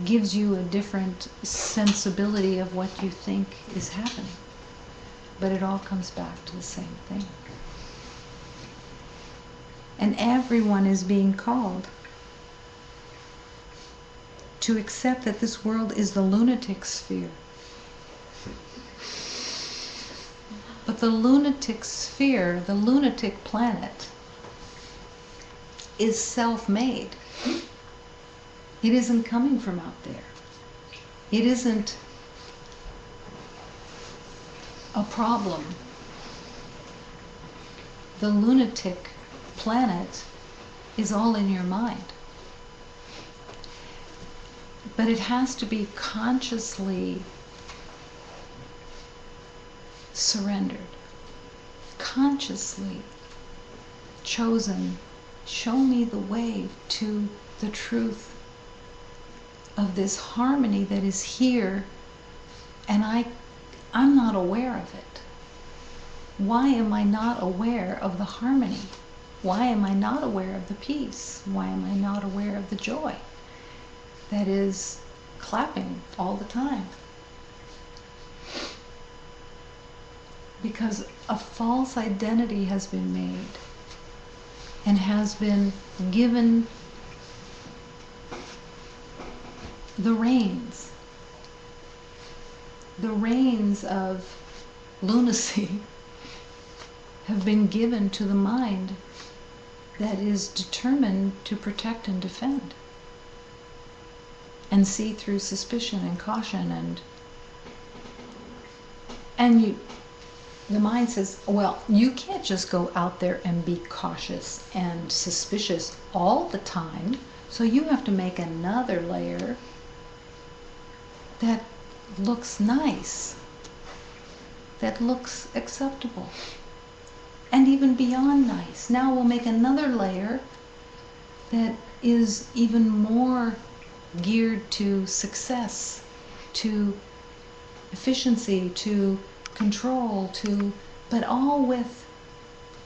Speaker 1: gives you a different sensibility of what you think is happening. But it all comes back to the same thing. And everyone is being called to accept that this world is the lunatic sphere. But the lunatic sphere, the lunatic planet, is self-made. It isn't coming from out there. It isn't a problem. The lunatic planet is all in your mind. But it has to be consciously surrendered, consciously chosen. Show me the way to the truth of this harmony that is here, and I'm not aware of it. Why am I not aware of the harmony? Why am I not aware of the peace? Why am I not aware of the joy that is clapping all the time? Because a false identity has been made and has been given the reins of lunacy have been given to the mind that is determined to protect and defend and see through suspicion and caution, the mind says, well, you can't just go out there and be cautious and suspicious all the time, so you have to make another layer that looks nice, that looks acceptable, and even beyond nice. Now we'll make another layer that is even more geared to success, to efficiency, to control, but all with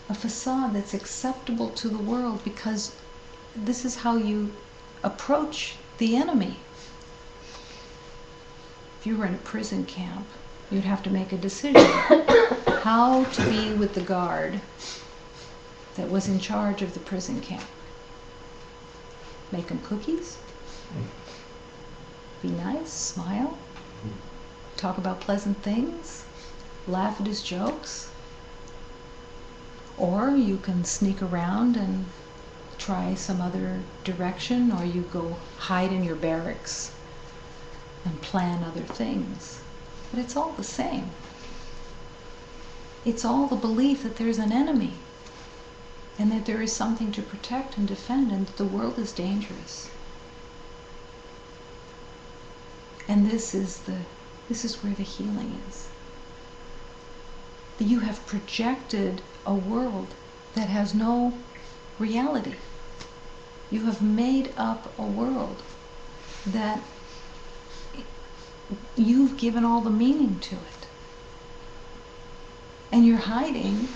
Speaker 1: a facade that's acceptable to the world, because this is how you approach the enemy. If you were in a prison camp, you'd have to make a decision how to be with the guard that was in charge of the prison camp. Make him cookies, be nice, smile, talk about pleasant things, laugh at his jokes. Or you can sneak around and try some other direction, or you go hide in your barracks and plan other things. But it's all the same. It's all the belief that there's an enemy and that there is something to protect and defend, and that the world is dangerous. And this is where the healing is. That you have projected a world that has no reality. You have made up a world that you've given all the meaning to it. And you're hiding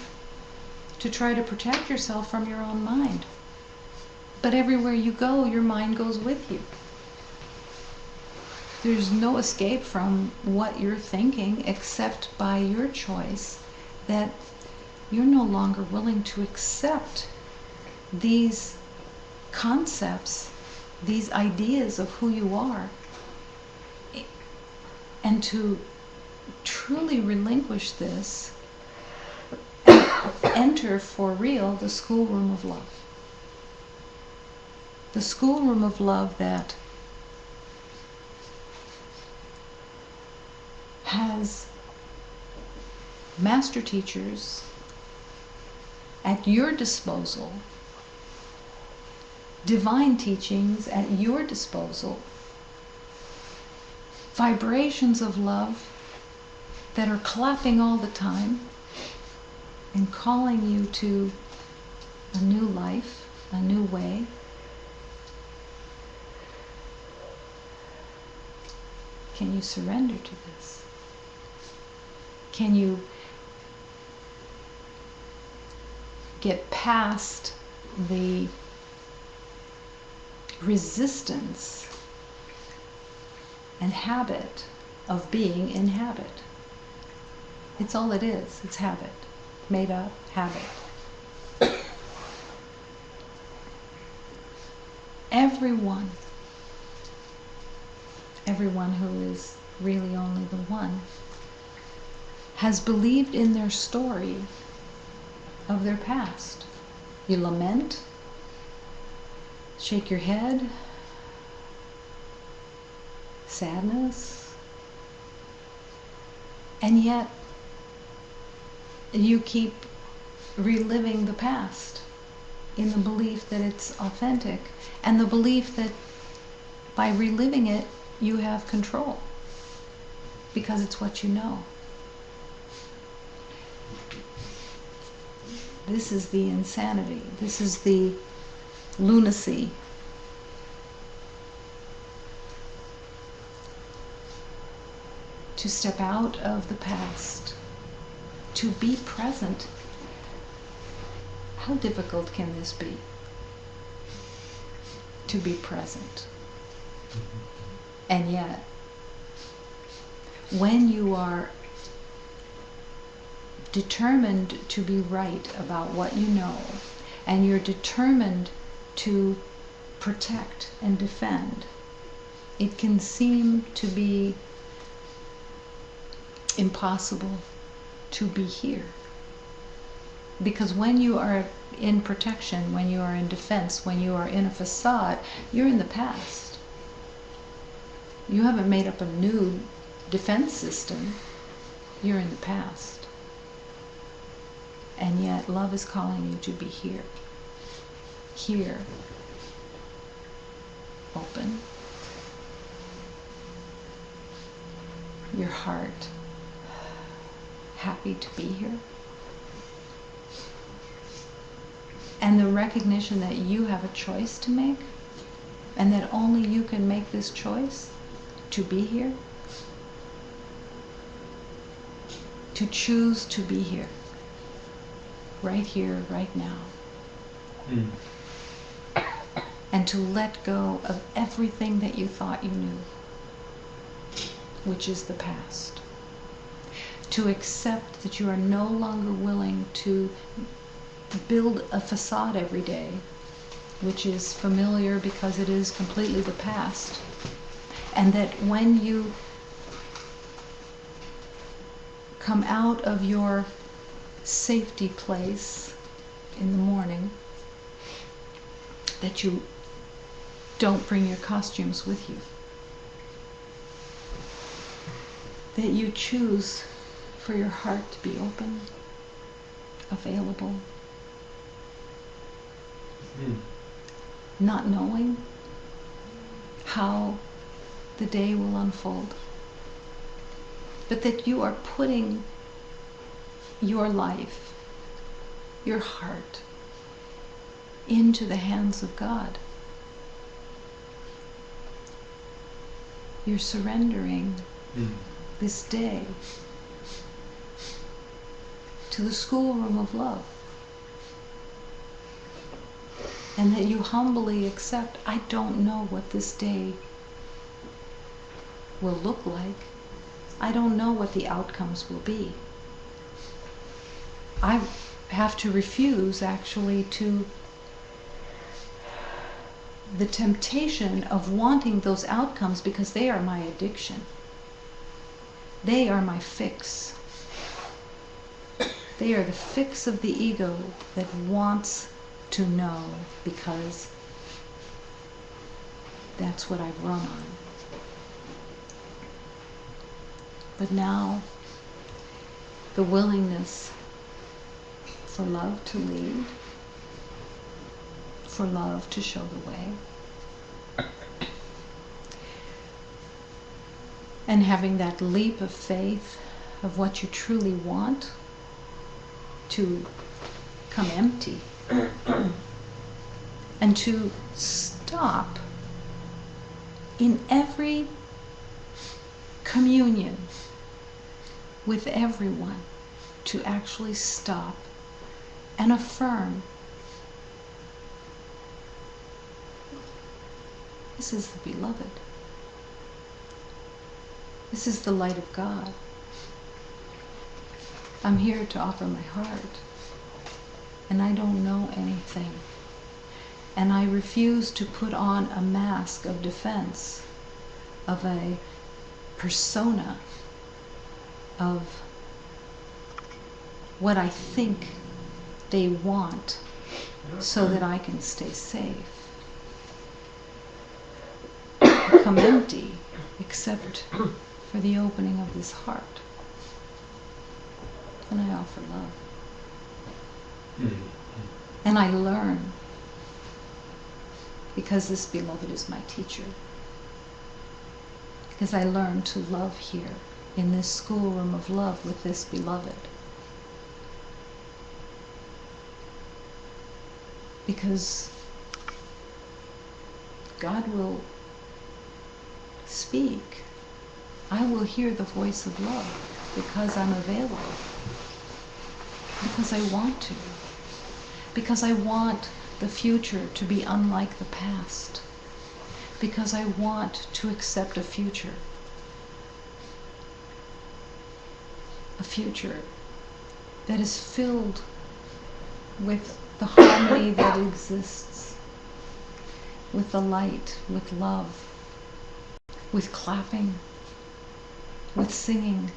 Speaker 1: to try to protect yourself from your own mind. But everywhere you go, your mind goes with you. There's no escape from what you're thinking except by your choice that you're no longer willing to accept these concepts, these ideas of who you are, and to truly relinquish this and enter for real the schoolroom of love. The schoolroom of love that has master teachers at your disposal, divine teachings at your disposal, vibrations of love that are clapping all the time and calling you to a new life, a new way. Can you surrender to this? Can you get past the resistance and habit of being in habit? It's all it is. It's habit. Made up habit. Everyone who is really only the one, has believed in their story of their past. You lament, shake your head, sadness, and yet you keep reliving the past in the belief that it's authentic, and the belief that by reliving it you have control because it's what you know. This is the insanity. This is the lunacy. To step out of the past, to be present. How difficult can this be? To be present. And yet, when you are determined to be right about what you know, and you're determined to protect and defend, it can seem to be impossible to be here. Because when you are in protection, when you are in defense, when you are in a facade, you're in the past. You haven't made up a new defense system. You're in the past. And yet love is calling you to be here. Here. Open. Your heart happy to be here. And the recognition that you have a choice to make, and that only you can make this choice to be here, to choose to be here, right now. And to let go of everything that you thought you knew, which is the past. To accept that you are no longer willing to build a facade every day, which is familiar because it is completely the past. And that when you come out of your safety place in the morning, that you don't bring your costumes with you. That you choose for your heart to be open, available, not knowing how the day will unfold. But that you are putting your life, your heart, into the hands of God. You're surrendering this day to the schoolroom of love. And that you humbly accept, I don't know what this day will look like. I don't know what the outcomes will be. I have to refuse, actually, to the temptation of wanting those outcomes, because they are my addiction. They are my fix. They are the fix of the ego that wants to know, because that's what I've run on. But now, the willingness for love to lead, for love to show the way, and having that leap of faith of what you truly want to come empty, and to stop in every communion with everyone, to actually stop and affirm, this is the beloved. This is the light of God. I'm here to offer my heart, and I don't know anything. And I refuse to put on a mask of defense, of a persona, of what I think they want so that I can stay safe. Become empty, except for the opening of this heart. And I offer love. And I learn, because this beloved is my teacher. Because I learn to love here, in this schoolroom of love with this beloved. Because God will speak. I will hear the voice of love, because I'm available. Because I want to. Because I want the future to be unlike the past. Because I want to accept a future. A future that is filled with the harmony that exists, with the light, with love, with clapping, with singing.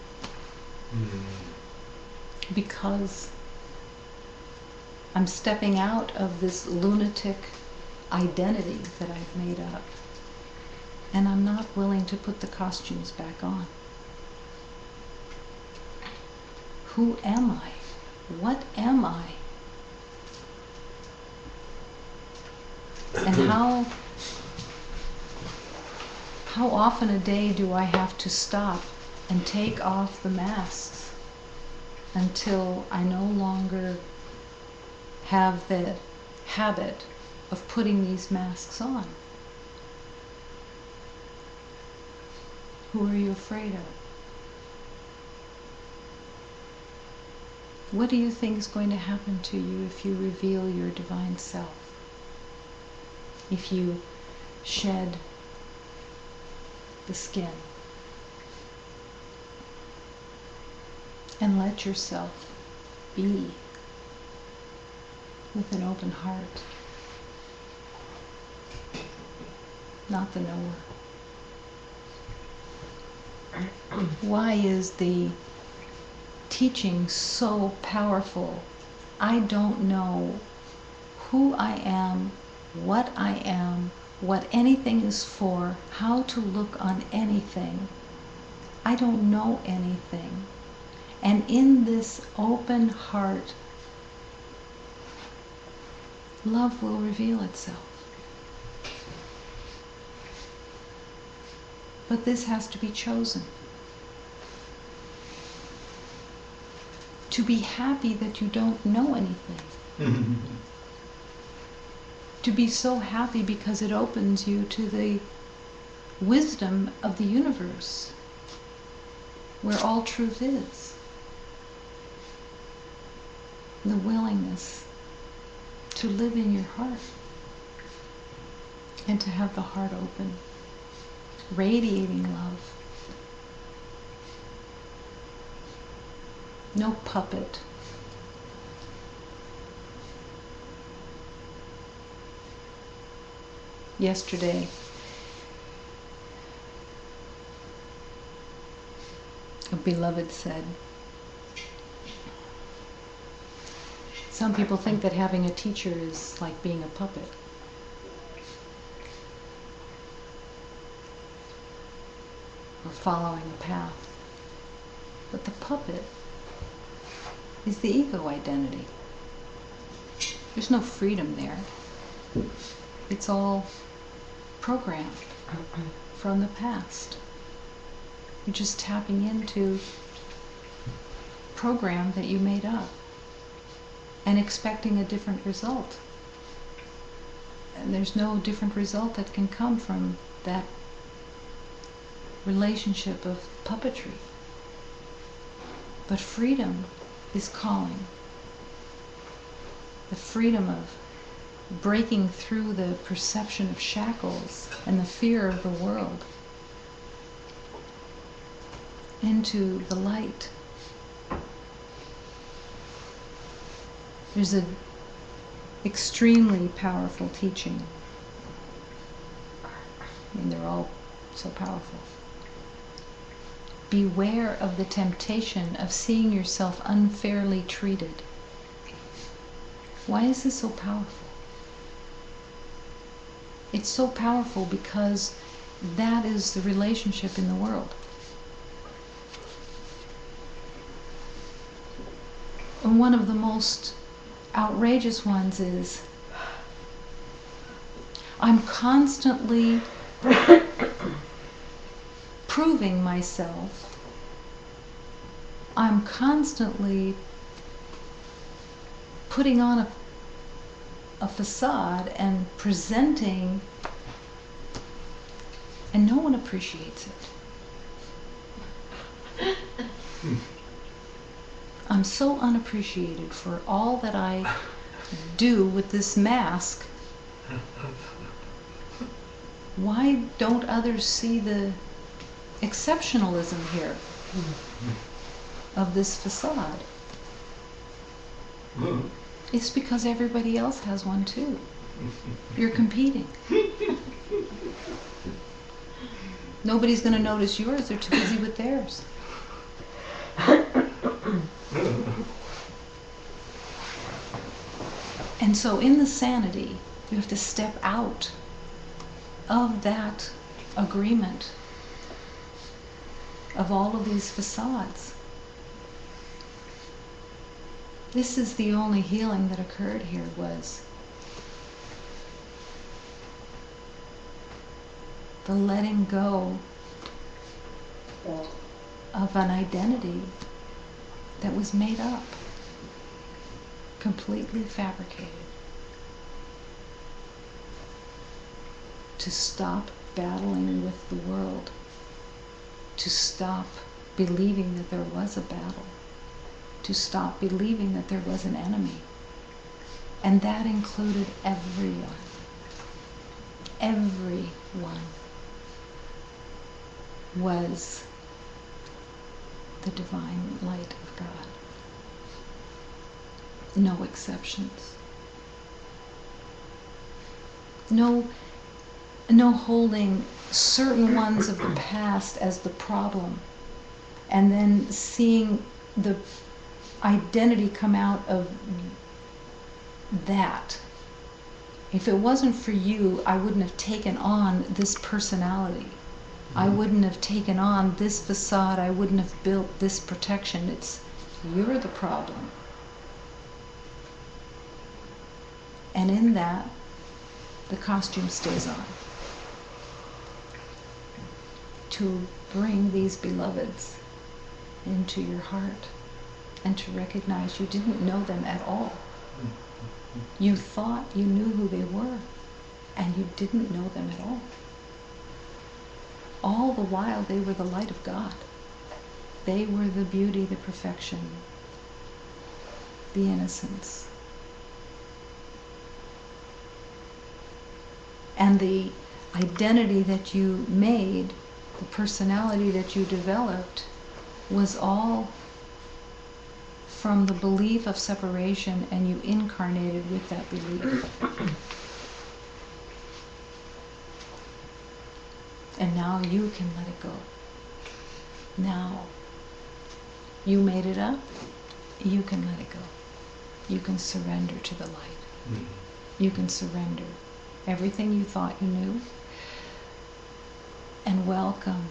Speaker 1: Because I'm stepping out of this lunatic identity that I've made up, and I'm not willing to put the costumes back on. Who am I? What am I? And how often a day do I have to stop and take off the masks until I no longer have the habit of putting these masks on? Who are you afraid of? What do you think is going to happen to you if you reveal your divine self? If you shed the skin and let yourself be with an open heart, not the knower. Why is the teaching so powerful? I don't know who I am, what anything is for, how to look on anything. I don't know anything. And in this open heart, love will reveal itself. But this has to be chosen. To be happy that you don't know anything. To be so happy because it opens you to the wisdom of the universe, where all truth is. The willingness to live in your heart and to have the heart open, radiating love. No puppet. Yesterday, a beloved said, some people think that having a teacher is like being a puppet. Or following a path. But the puppet is the ego identity. There's no freedom there. It's all programmed from the past. You're just tapping into a program that you made up and expecting a different result. And there's no different result that can come from that relationship of puppetry. But freedom is calling. The freedom of breaking through the perception of shackles and the fear of the world into the light. There's an extremely powerful teaching. I mean, they're all so powerful. Beware of the temptation of seeing yourself unfairly treated. Why is this so powerful? It's so powerful because that is the relationship in the world. And one of the most outrageous ones is, I'm constantly proving myself. I'm constantly putting on a facade and presenting, and no one appreciates it. I'm so unappreciated for all that I do with this mask. Why don't others see the exceptionalism here of this facade? It's because everybody else has one too. You're competing. Nobody's going to notice yours. They're too busy with theirs. And so in the sanity, you have to step out of that agreement of all of these facades. This is the only healing that occurred here, was the letting go of an identity that was made up, completely fabricated. To stop battling with the world, to stop believing that there was a battle, to stop believing that there was an enemy. And that included everyone. Everyone was the divine light of God. No exceptions. No holding certain ones of the past as the problem, and then seeing the identity come out of that. If it wasn't for you, I wouldn't have taken on this personality. I wouldn't have taken on this facade. I wouldn't have built this protection. It's, you're the problem. And in that, the costume stays on. to bring these beloveds into your heart and to recognize you didn't know them at all. You thought you knew who they were, and you didn't know them at all. All the while, they were the light of God. They were the beauty, the perfection, the innocence. And the identity that you made, the personality that you developed, was all from the belief of separation, and you incarnated with that belief. And now you can let it go. Now you made it up, you can let it go. You can surrender to the light. Mm-hmm. You can surrender everything you thought you knew and welcome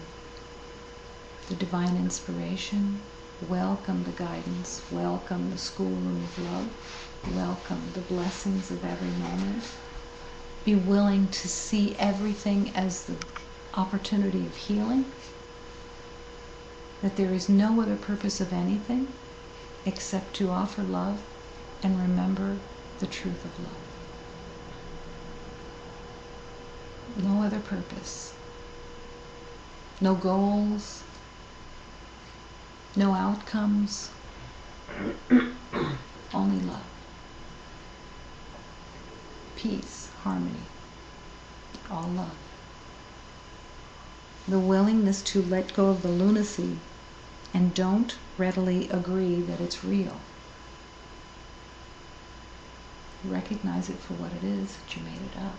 Speaker 1: the divine inspiration, welcome the guidance, welcome the schoolroom of love, welcome the blessings of every moment. Be willing to see everything as the opportunity of healing, that there is no other purpose of anything except to offer love and remember the truth of love. No other purpose. No goals. No outcomes. Only love. Peace, harmony. All love. The willingness to let go of the lunacy and don't readily agree that it's real. Recognize it for what it is, that you made it up.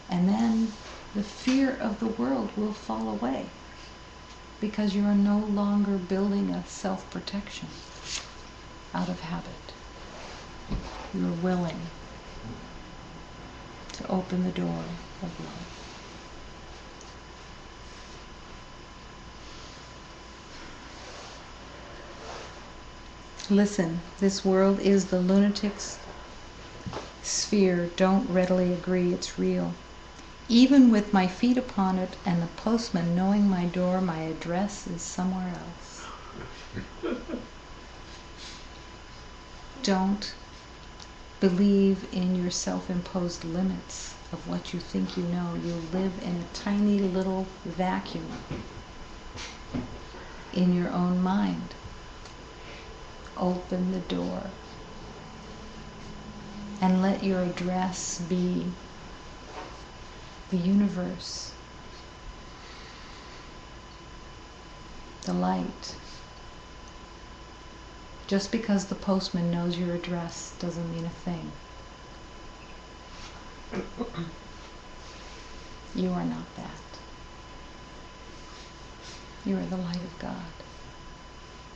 Speaker 1: And then the fear of the world will fall away because you are no longer building a self-protection out of habit. You are willing to open the door of love. Listen, this world is the lunatic's sphere. Don't readily agree it's real. Even with my feet upon it and the postman knowing my door, my address is somewhere else. Don't believe in your self-imposed limits of what you think you know. You live in a tiny little vacuum in your own mind. Open the door and let your address be the universe, the light. Just because the postman knows your address doesn't mean a thing. You are not that. You are the light of God.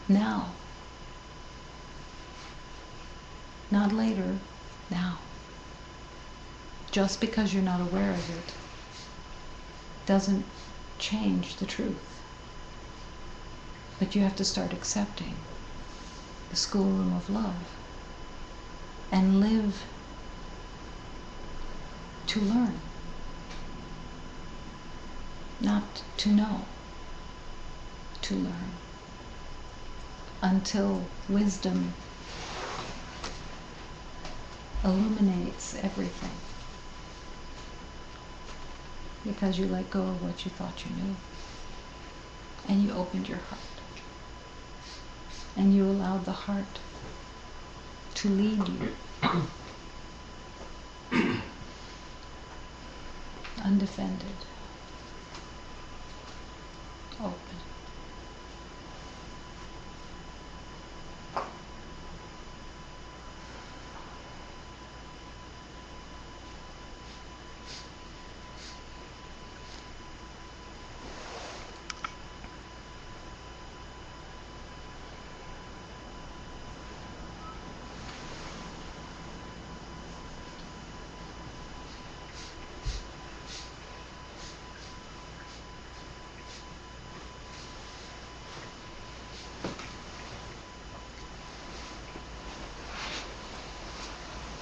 Speaker 1: Now. Not later, now. Just because you're not aware of it doesn't change the truth. But you have to start accepting the schoolroom of love and live to learn, not to know, to learn, until wisdom illuminates everything, because you let go of what you thought you knew, and you opened your heart, and you allowed the heart to lead you undefended.